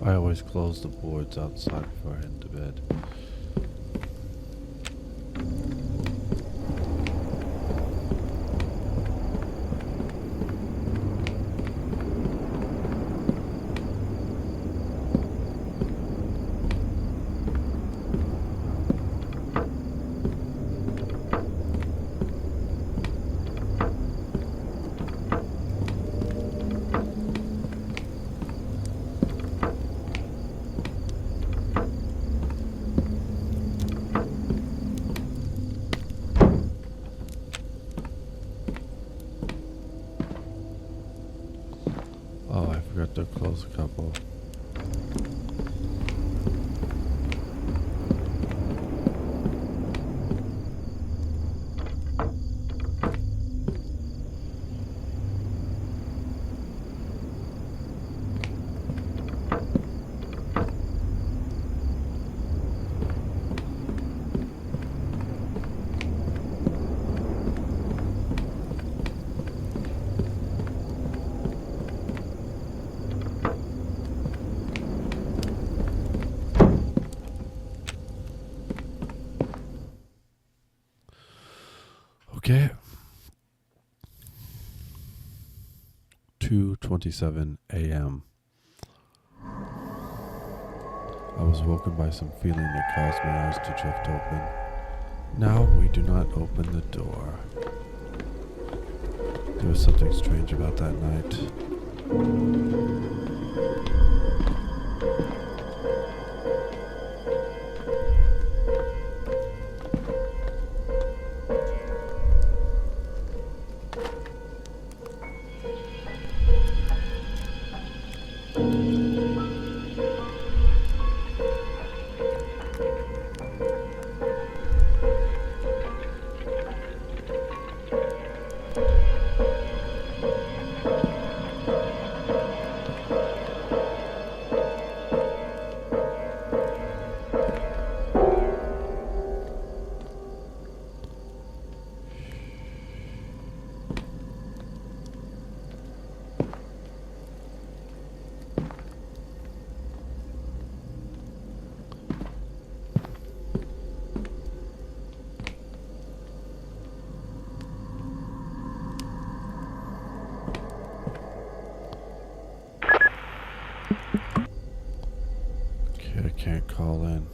I always close the boards outside before I head to bed. had to close a couple. Okay. 2:27 a.m. I was woken by some feeling that caused my eyes to drift open. Now we do not open the door. There was something strange about that night. Okay, I can't call in.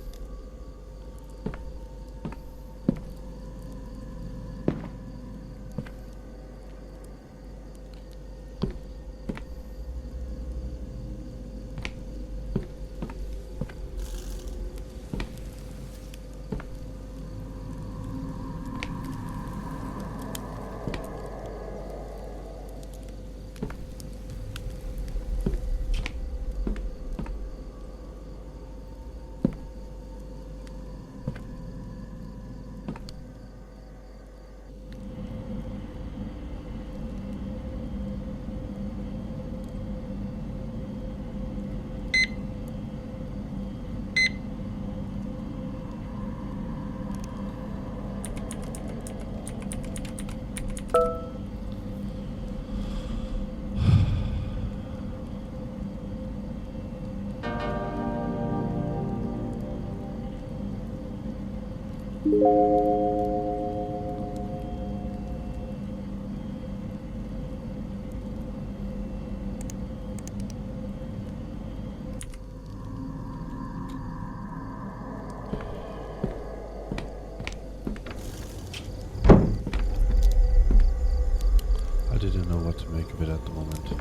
I didn't know what to make of it at the moment.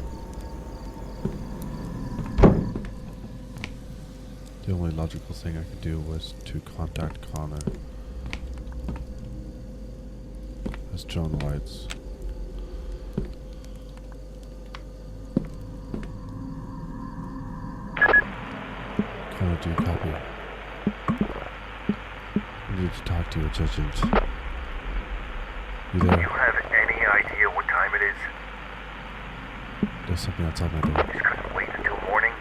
The only logical thing I could do was to contact Connor. Let's turn on the lights. Connor, do you copy? I need to talk to you, Agent. You
Do
there?
you have any idea what time it is?
There's something outside my door.
Just couldn't wait until morning?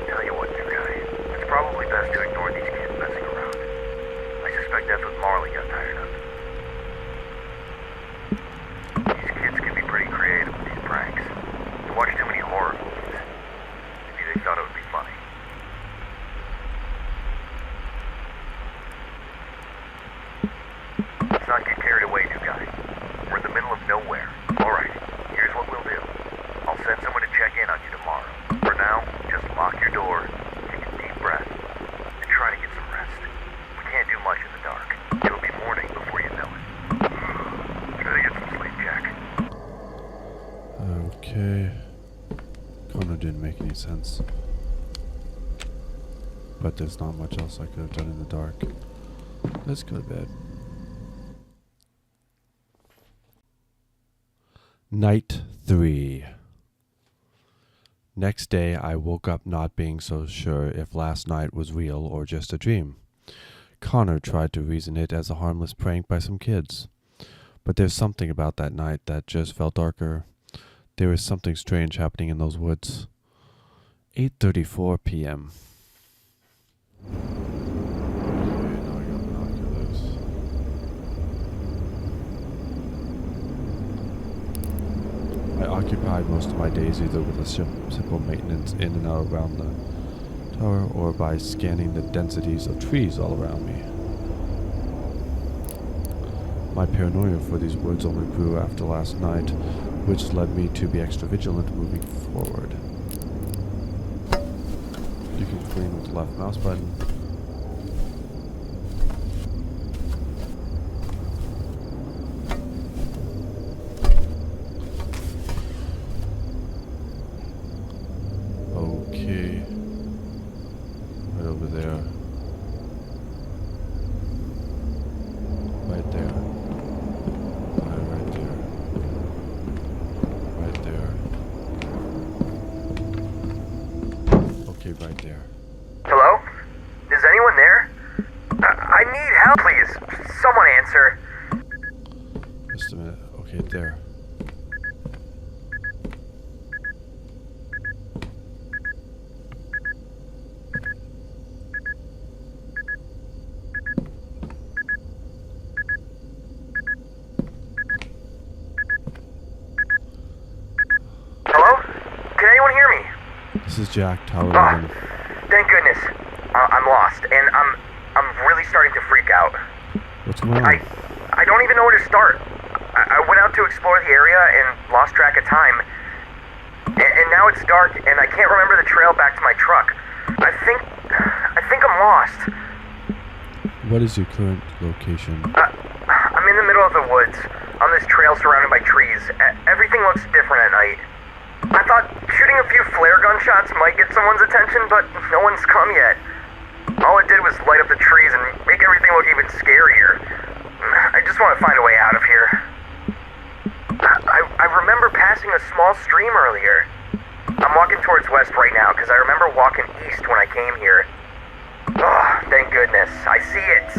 Tell you what, you guys, it's probably best to ignore these kids messing around. I suspect that's what Marley got tired of. These kids can be pretty creative with these pranks. They watch too many horror movies. Maybe they thought it would be funny. Let's not get carried away, you guys. We're in the middle of nowhere. Alright, here's what we'll do. I'll send someone to check in on you tomorrow. For now, just lock your door, take a deep breath, and try to get some rest. We can't do much in the dark. It'll be morning before you know it. Try to get some sleep, Jack.
Okay. Connor didn't make any sense. But there's not much else I could have done in the dark. Let's go to bed. Night 3. Next day, I woke up not being so sure if last night was real or just a dream. Connor tried to reason it as a harmless prank by some kids. But there's something about that night that just felt darker. There was something strange happening in those woods. 8:34 p.m. Okay, now I got binoculars. I occupied most of my days either with a simple maintenance in and out around the tower or by scanning the densities of trees all around me. My paranoia for these woods only grew after last night, which led me to be extra vigilant moving forward. You can clean with the left mouse button. Okay. Right over there. Right there. Right there. Right there. Okay, right there.
Hello? Is anyone there? I need help, please. Someone answer.
Just a minute. Okay, there.
Hello? Can anyone hear me?
This is Jack, Tower
Oh,
11.
thank goodness. I'm lost, and I'm really starting to freak out.
What's going on?
I don't even know where to start. I went out to explore the area and lost track of time. And now it's dark, and I can't remember the trail back to my truck. I think I'm lost.
What is your current location?
I'm in the middle of the woods, on this trail surrounded by trees. Everything looks different at night. I thought shooting a few flare gun shots might get someone's attention, but no one's come yet. All it did was light up the trees and make everything look even scarier. I just want to find a way out of here. I remember passing a small stream earlier. I'm walking towards west right now because I remember walking east when I came here. Oh, thank goodness. I see it.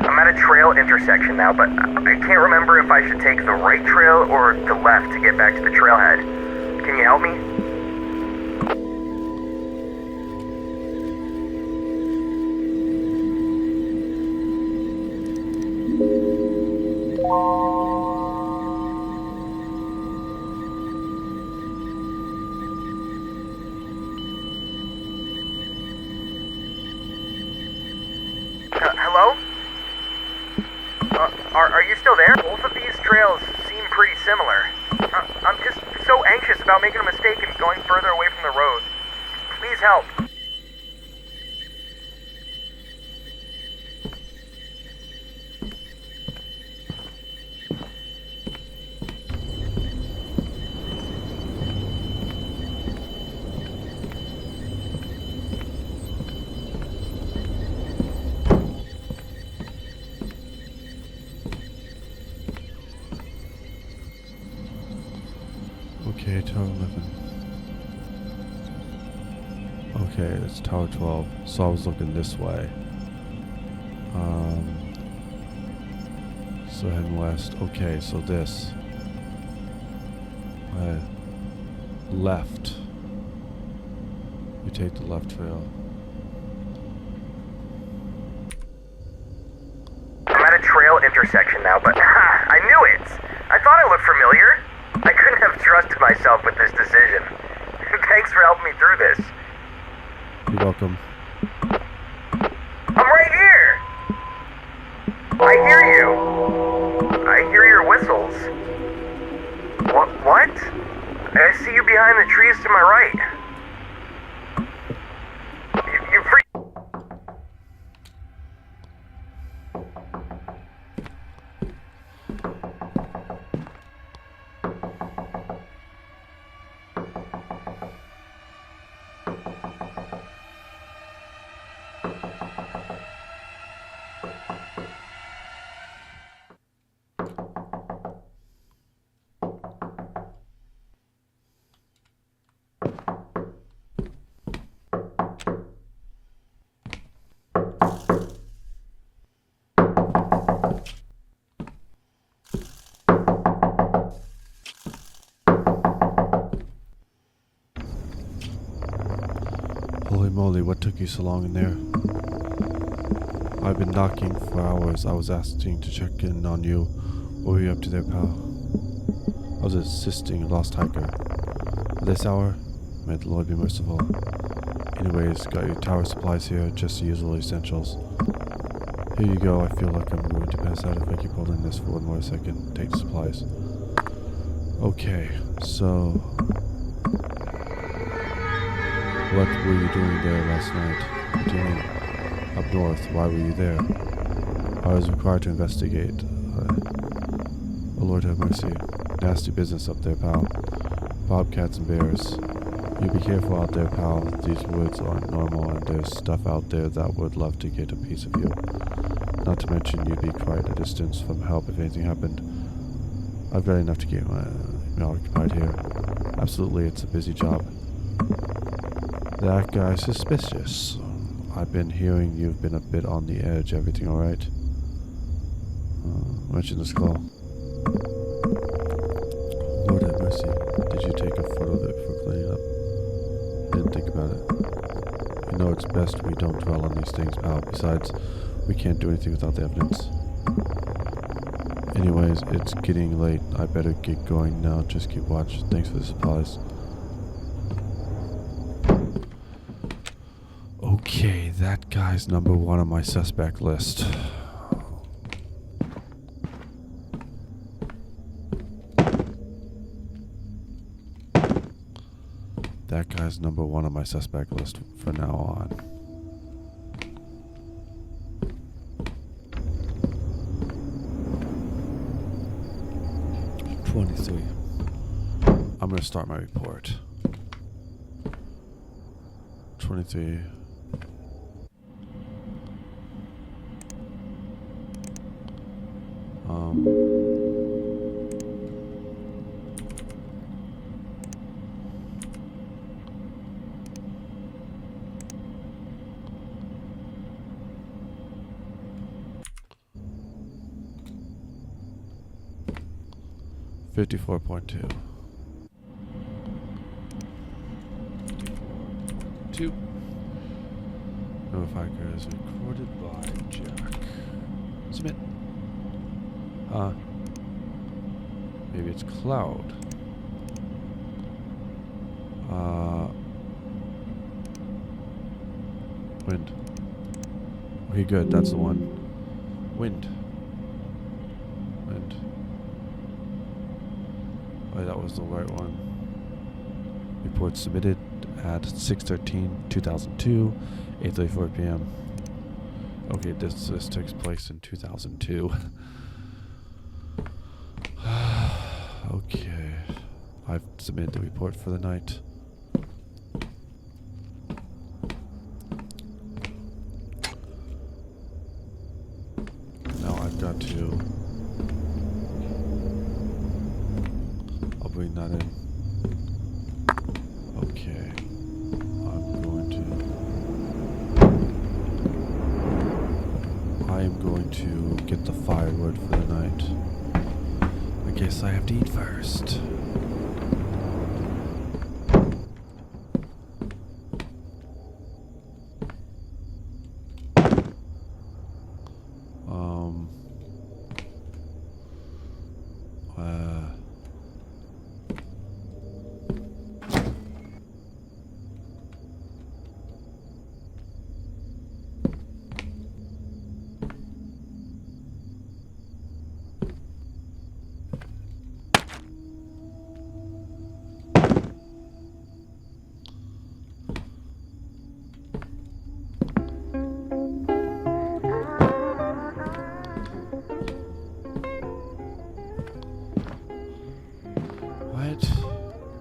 I'm at a trail intersection now, but I can't remember if I should take the right trail or the left to get back to the trailhead. Can you help me? Hello? Are you still there? Both of these trails seem pretty similar. I'm just so anxious about making a mistake and going further away from the road. Please help.
Okay, Tower 11. Okay, it's Tower 12. So I was looking this way. So heading west. Okay, so this. Left. You take the left trail.
I'm at a trail intersection now, but I knew it! I thought I looked familiar. I couldn't have trusted myself with this decision. Thanks for helping me through this.
You're welcome.
I'm right here! I hear you. I hear your whistles. What? I see you behind the trees to my right. You freak.
moly, what took you so long in there? I've been knocking for hours. I was asking to check in on you. What were you up to there, pal? I was assisting a lost hiker. At this hour, may the Lord be merciful. Anyways, got your tower supplies here, just the usual essentials. Here you go. I feel like I'm going to pass out if I keep holding this for one more second. Take the supplies. Okay, so... what were you doing there last night? What do you mean? Up north, why were you there? I was required to investigate. Oh Lord have mercy. Nasty business up there, pal. Bobcats and bears. You be careful out there, pal. These woods aren't normal and there's stuff out there that would love to get a piece of you. Not to mention you'd be quite a distance from help if anything happened. I've got enough to keep me occupied here. Absolutely, it's a busy job. That guy's suspicious. I've been hearing you've been a bit on the edge. Everything alright? Mention the skull. Lord have mercy. Did you take a photo of it before cleaning up? Didn't think about it. You know it's best we don't dwell on these things, pal. Besides, we can't do anything without the evidence. Anyways, it's getting late. I better get going now. Just keep watch. Thanks for the supplies. Okay, that guy's number one on my suspect list. That guy's number one on my suspect list from now on. I'm gonna start my report. 23. $54.2. 2. No fiker is recorded by Jack. Submit. Maybe it's Cloud. Wind. Okay, good. That's the one. Wind. Wind. Oh, that was the right one. Report submitted at 6/13/2002, 8:34 p.m. Okay, this takes place in 2002. Okay, I've submitted the report for the night. Now I've got to... I'll bring that in. Okay, I am going to get the firewood for the night. I guess I have to eat first.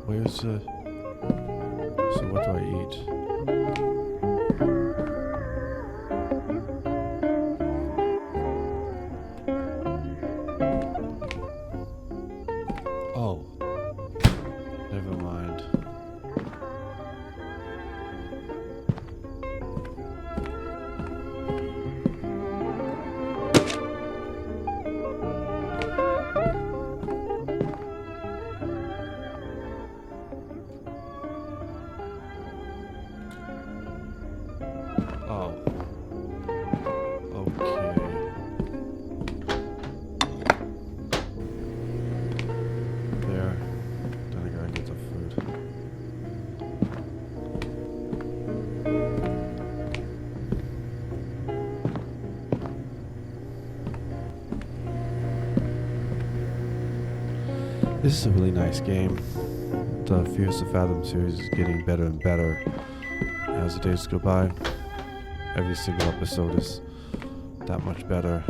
Where's the... So what do I eat? Oh. Never mind. This is a really nice game. The Fears of Fathom series is getting better and better as the days go by. Every single episode is that much better.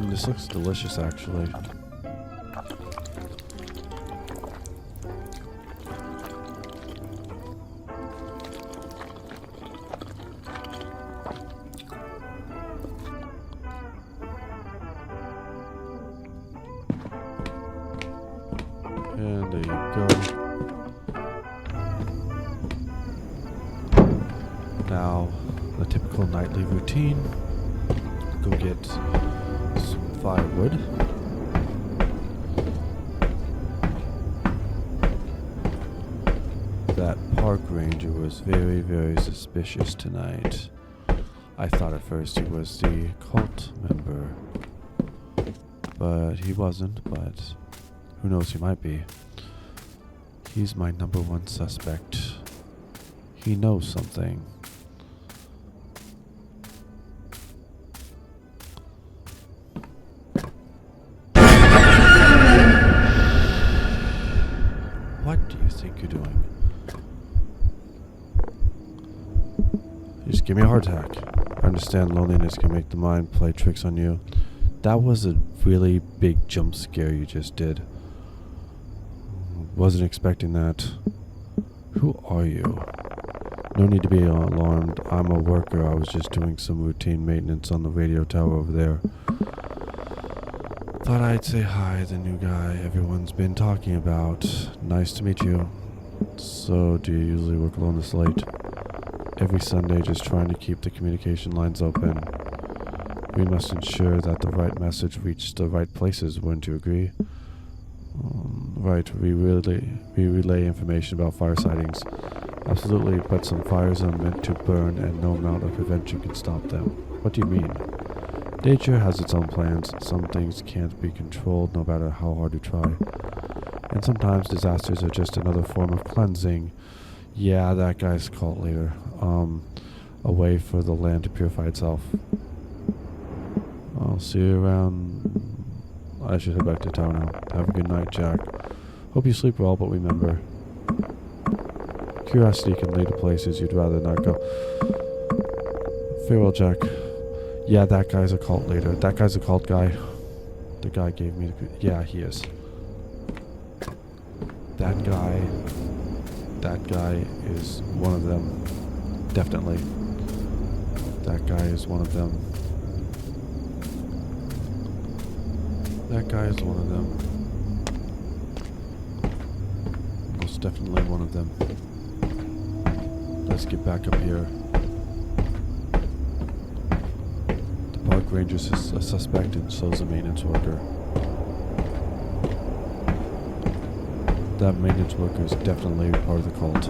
This looks delicious, actually. And there you go. Now, the typical nightly routine. Go get some firewood. That park ranger was very, very suspicious tonight. I thought at first he was the cult member. But he wasn't, but who knows, he might be. He's my number one suspect. He knows something. What do you think you're doing? You just give me a heart attack. I understand loneliness can make the mind play tricks on you. That was a really big jump scare you just did. Wasn't expecting that. Who are you? No need to be alarmed. I'm a worker. I was just doing some routine maintenance on the radio tower over there. Thought I'd say hi, the new guy everyone's been talking about. Nice to meet you. So, do you usually work alone this late? Every Sunday, just trying to keep the communication lines open. We must ensure that the right message reached the right places, wouldn't you agree? Right, we relay information about fire sightings. Absolutely, but some fires are meant to burn and no amount of prevention can stop them. What do you mean? Nature has its own plans. Some things can't be controlled no matter how hard you try. And sometimes disasters are just another form of cleansing. Yeah, that guy's cult leader. A way for the land to purify itself. I'll see you around. I should head back to town now. Have a good night, Jack. Hope you sleep well, but remember, curiosity can lead to places you'd rather not go. Farewell, Jack. Yeah, that guy's a cult leader. That guy's a cult guy. The guy gave me the... Yeah, he is. That guy is one of them. Definitely. That guy is one of them. That guy is one of them. Most definitely one of them. Let's get back up here. The park ranger's a suspect and so's a maintenance worker. That maintenance worker is definitely part of the cult.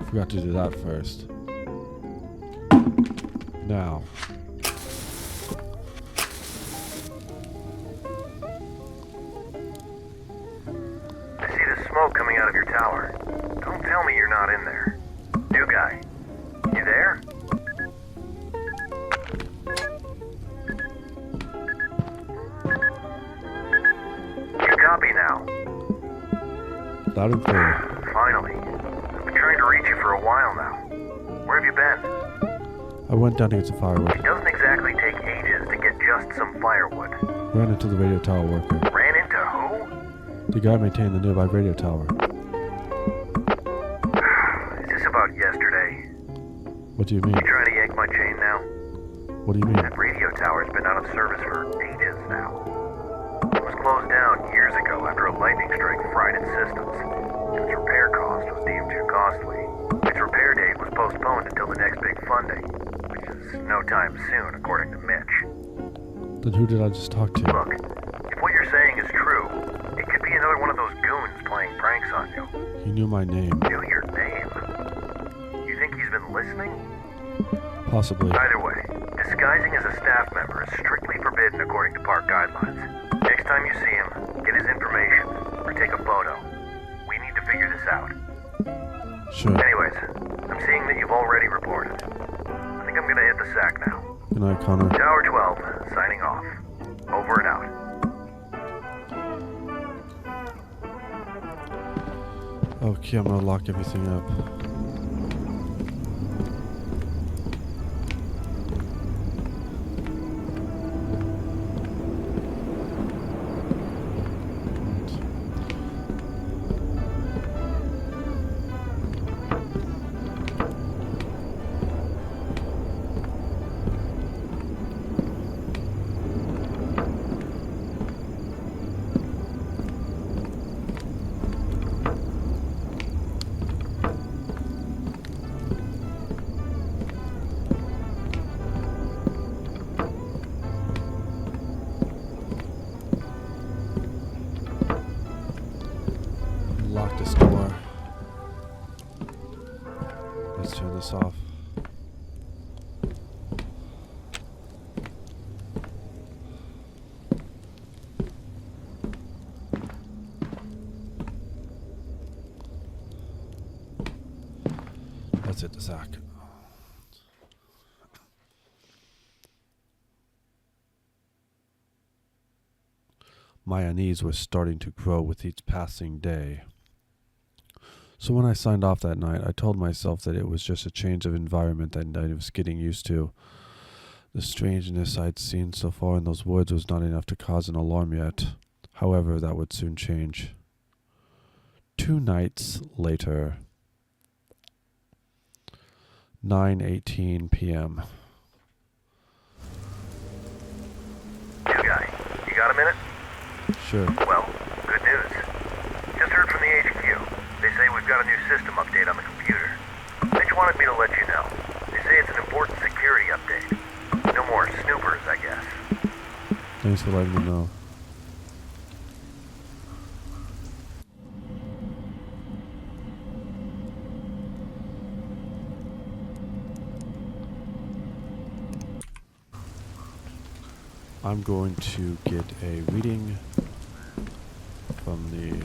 Forgot to do that first. Now.
I see the smoke coming out of your tower. Don't tell me you're not in there. New guy, you there? You copy now.
Loud and clear.
Finally. I've been trying to reach you for a while now. Where have you been?
I went down to get some firewood.
It doesn't exactly take ages to get just some firewood.
Ran into the radio tower worker.
Ran into who?
The guy maintaining the nearby radio tower.
Is this about yesterday?
What do you mean?
You trying to yank my chain now?
What do you mean?
That radio tower's been out of service for ages now. It was closed down years ago after a lightning strike fried its systems. Its repair cost was deemed too costly. Its repair date was postponed until the next big funding, which is no time soon, according to Mitch.
Then who did I just talk to?
Look, if what you're saying is true, it could be another one of those goons playing pranks on you.
He knew my name.
Knew your name? You think he's been listening?
Possibly.
Either way, disguising as a staff member is strictly forbidden according to park guidelines. Next time you see him, get his information, or take a photo. We need to figure this out.
Sure.
Anyways, I'm seeing that you've already reported. I think I'm gonna hit the sack now.
Good night, Connor.
Tower 12, signing off. Over and out.
Okay, I'm gonna lock everything up. Lock this door. Let's turn this off. Let's hit the sack. My unease was starting to grow with each passing day. So when I signed off that night, I told myself that it was just a change of environment that I was getting used to. The strangeness I'd seen so far in those woods was not enough to cause an alarm yet. However, that would soon change. 2 nights later, 9:18 p.m.
New guy, you got a minute?
Sure.
Well, good news. Just heard from the HQ. They say we've got a new system update on the computer. Mitch wanted me to let you know. They say it's an important security update. No more snoopers, I guess.
Thanks for letting me know. I'm going to get a reading from the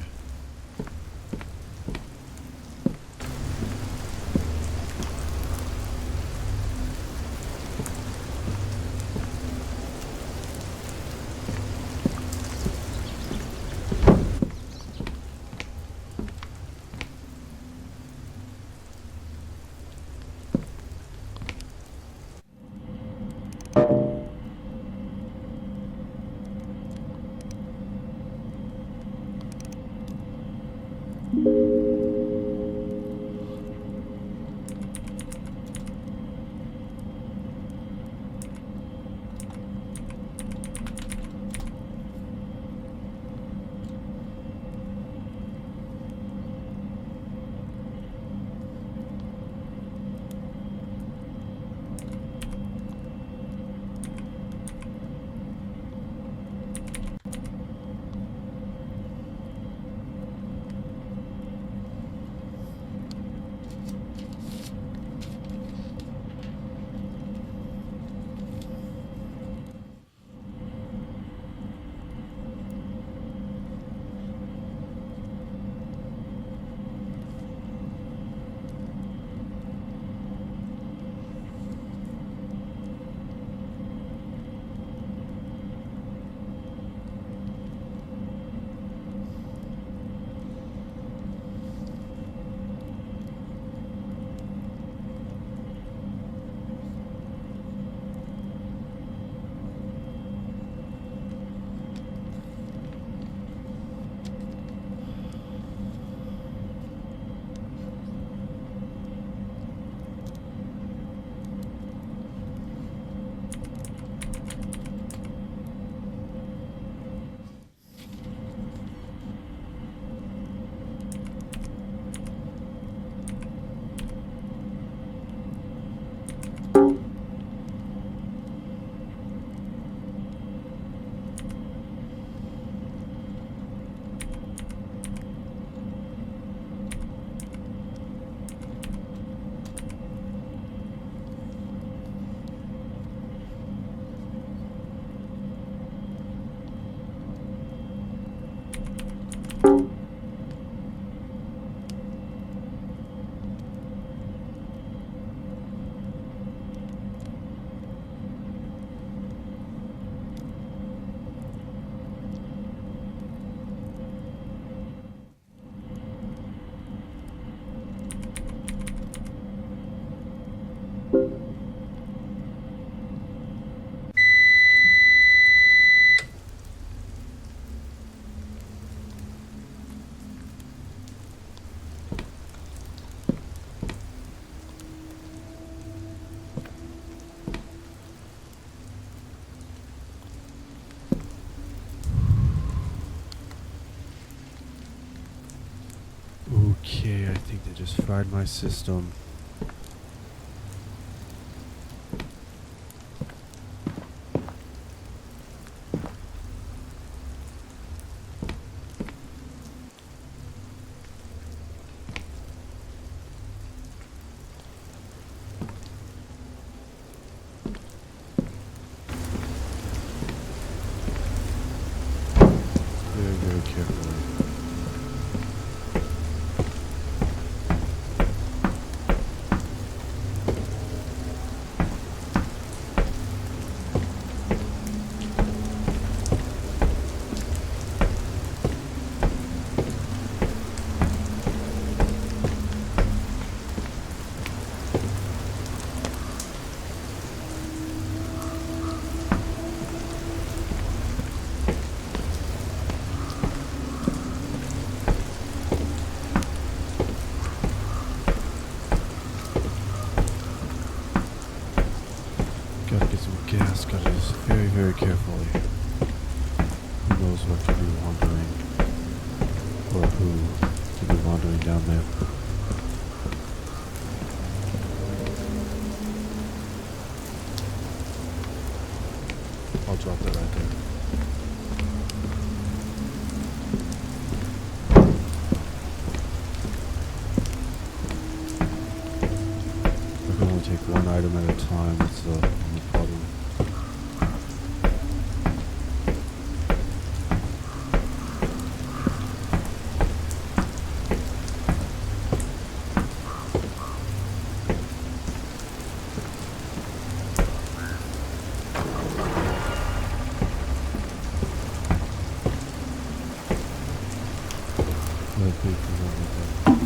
Okay, I think they just fried my system. Very, very carefully. Gotta get some gas, gotta do this very, very carefully. Who knows what could be wandering, or who could be wandering down there. I'll drop that right there. I can only take one item at a time, that's the only problem. Let's see if we can get that.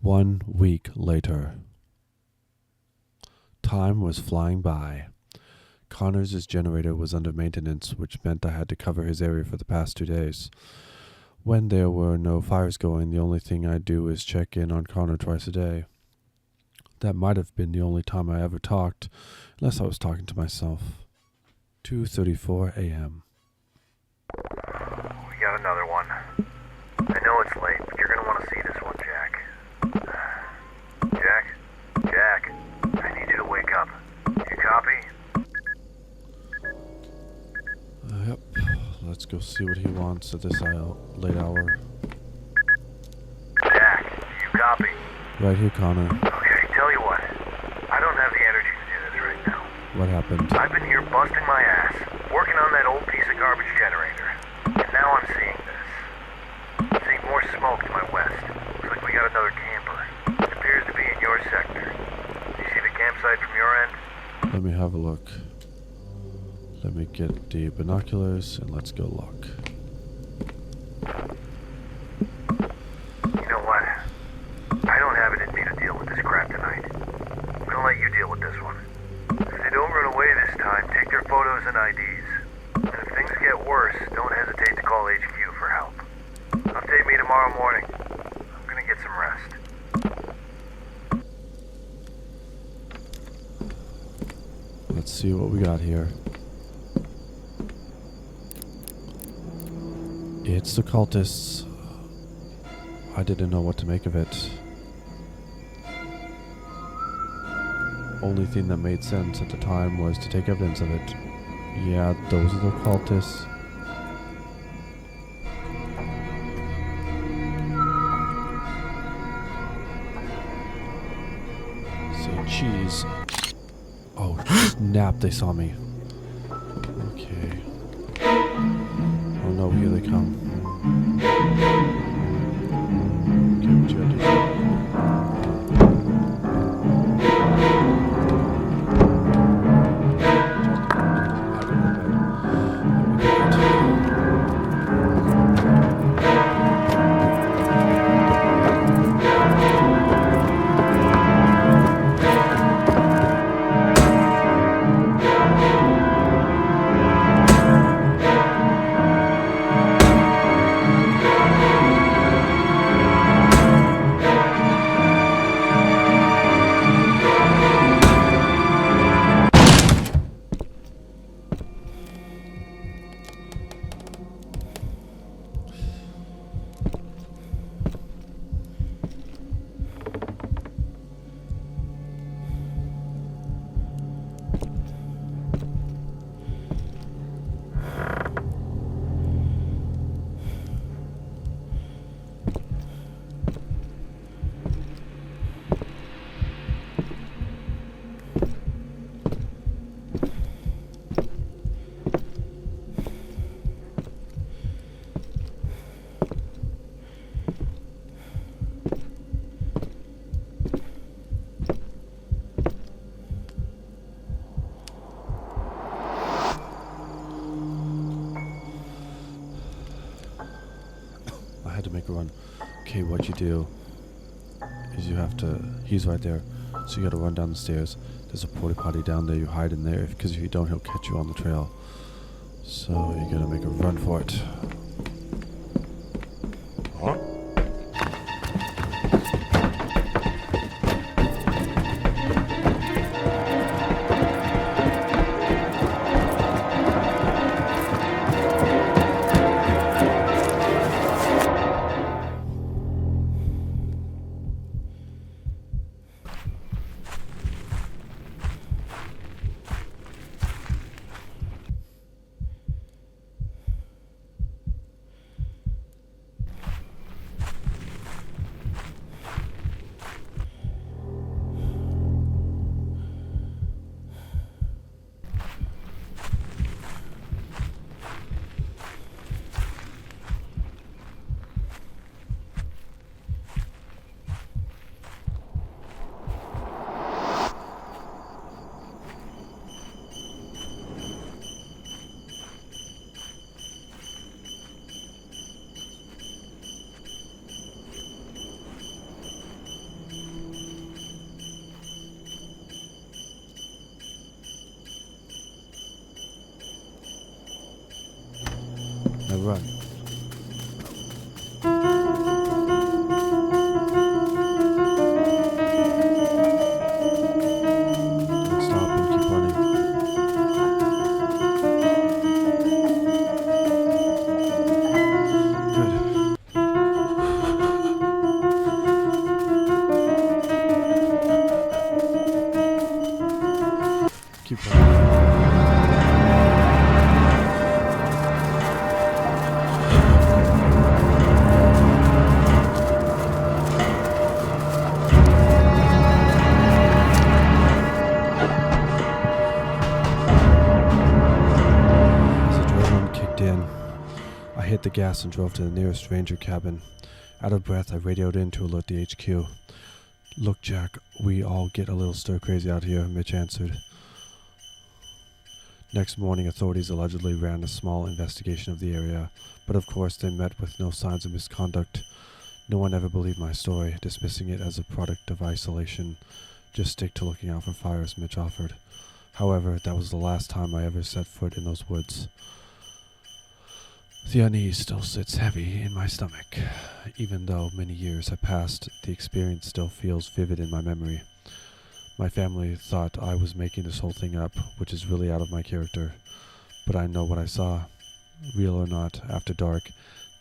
One week later. Time was flying by. Connor's generator was under maintenance, which meant I had to cover his area for the past 2 days. When there were no fires going, the only thing I'd do is check in on Connor twice a day. That might have been the only time I ever talked, unless I was talking to myself. 2:34 a.m.
We got another one. I know it's late, but you're gonna want to see this one, Jack. Jack, I need you to wake up. You copy?
Yep. Let's go see what he wants at this late hour.
Jack, you copy?
Right here, Connor.
Okay, tell you what. I don't have the energy to do this right now.
What happened?
I've been here busting my ass, working on that old piece of garbage generator. And now I'm seeing this. Seeing more smoke to my west. Looks like we got another camper. It appears to be in your sector. Do you see the campsite from your end?
Let me have a look. Let me get the binoculars and let's go look.
You know what? I don't have it in me to deal with this crap tonight. I'm gonna let you deal with this one. If they don't run away this time, take their photos and IDs. And if things get worse, don't hesitate to call HQ for help. Update me tomorrow morning. I'm gonna get some rest.
Let's see what we got here. It's the cultists. I didn't know what to make of it. Only thing that made sense at the time was to take evidence of it. Yeah, those are the cultists. Say cheese. Oh snap, they saw me. Okay. Oh no, here they come. to make a run. Okay, what you do is you have to... He's right there. So you gotta run down the stairs. There's a porta potty down there. You hide in there, because if you don't, he'll catch you on the trail. So you gotta make a run for it. Now run. Don't stop and keep running. Good. Keep running. I hit the gas and drove to the nearest ranger cabin. Out of breath, I radioed in to alert the HQ. "Look, Jack, we all get a little stir-crazy out here," Mitch answered. Next morning, authorities allegedly ran a small investigation of the area, but of course they met with no signs of misconduct. No one ever believed my story, dismissing it as a product of isolation. "Just stick to looking out for fires," Mitch offered. However, that was the last time I ever set foot in those woods. The unease still sits heavy in my stomach. Even though many years have passed, the experience still feels vivid in my memory. My family thought I was making this whole thing up, which is really out of my character. But I know what I saw. Real or not, after dark,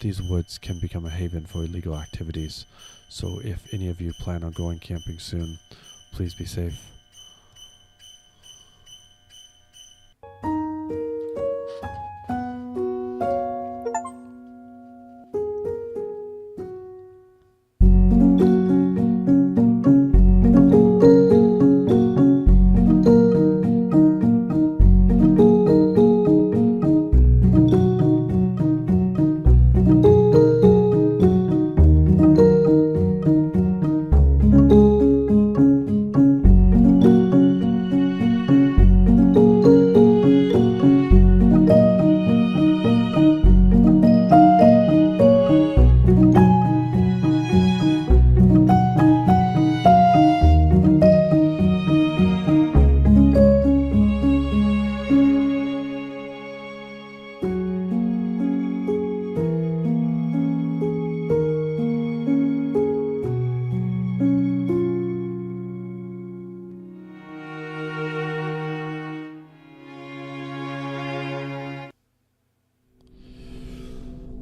these woods can become a haven for illegal activities. So if any of you plan on going camping soon, please be safe.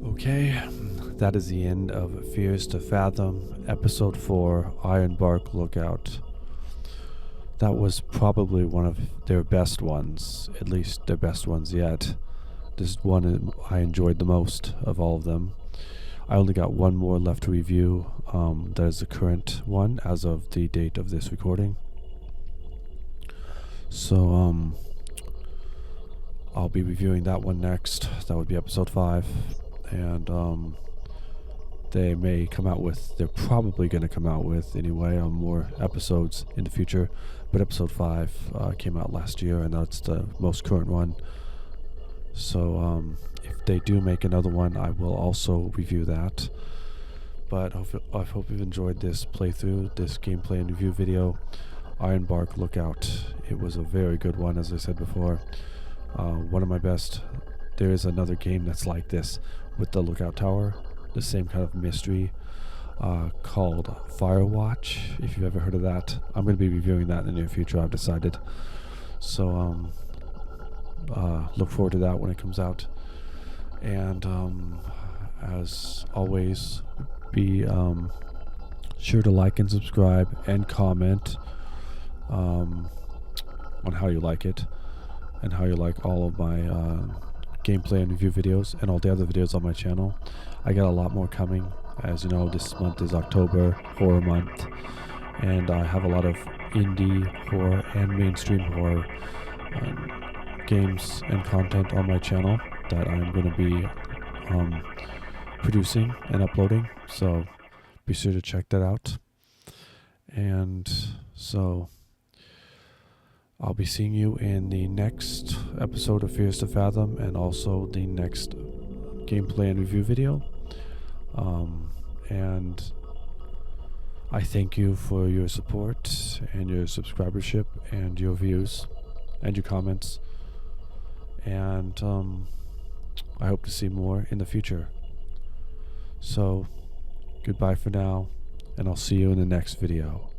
Okay, that is the end of Fears to Fathom, Episode 4, Ironbark Lookout. That was probably one of their best ones, at least their best ones yet. This one I enjoyed the most of all of them. I only got one more left to review. That is the current one as of the date of this recording. So, I'll be reviewing that one next. That would be Episode 5. And they may come out with, they're probably going to come out with anyway on more episodes in the future, but Episode 5 came out last year, and that's the most current one. So if they do make another one, I will also review that. but I hope you've enjoyed this playthrough, this gameplay and review video. Ironbark Lookout. It was a very good one, as I said before. One of my best. There is another game that's like this with the lookout tower, the same kind of mystery, called Firewatch. If you've ever heard of that, I'm going to be reviewing that in the near future, I've decided. So look forward to that when it comes out. And as always, be sure to like and subscribe and comment on how you like it and how you like all of my gameplay and review videos and all the other videos on my channel. I got a lot more coming. As you know, this month is October Horror Month, and I have a lot of indie horror and mainstream horror games and content on my channel that I'm going to be producing and uploading, so be sure to check that out. And so I'll be seeing you in the next episode of Fears to Fathom, and also the next gameplay and review video. And I thank you for your support and your subscribership and your views and your comments. And I hope to see more in the future. So goodbye for now, and I'll see you in the next video.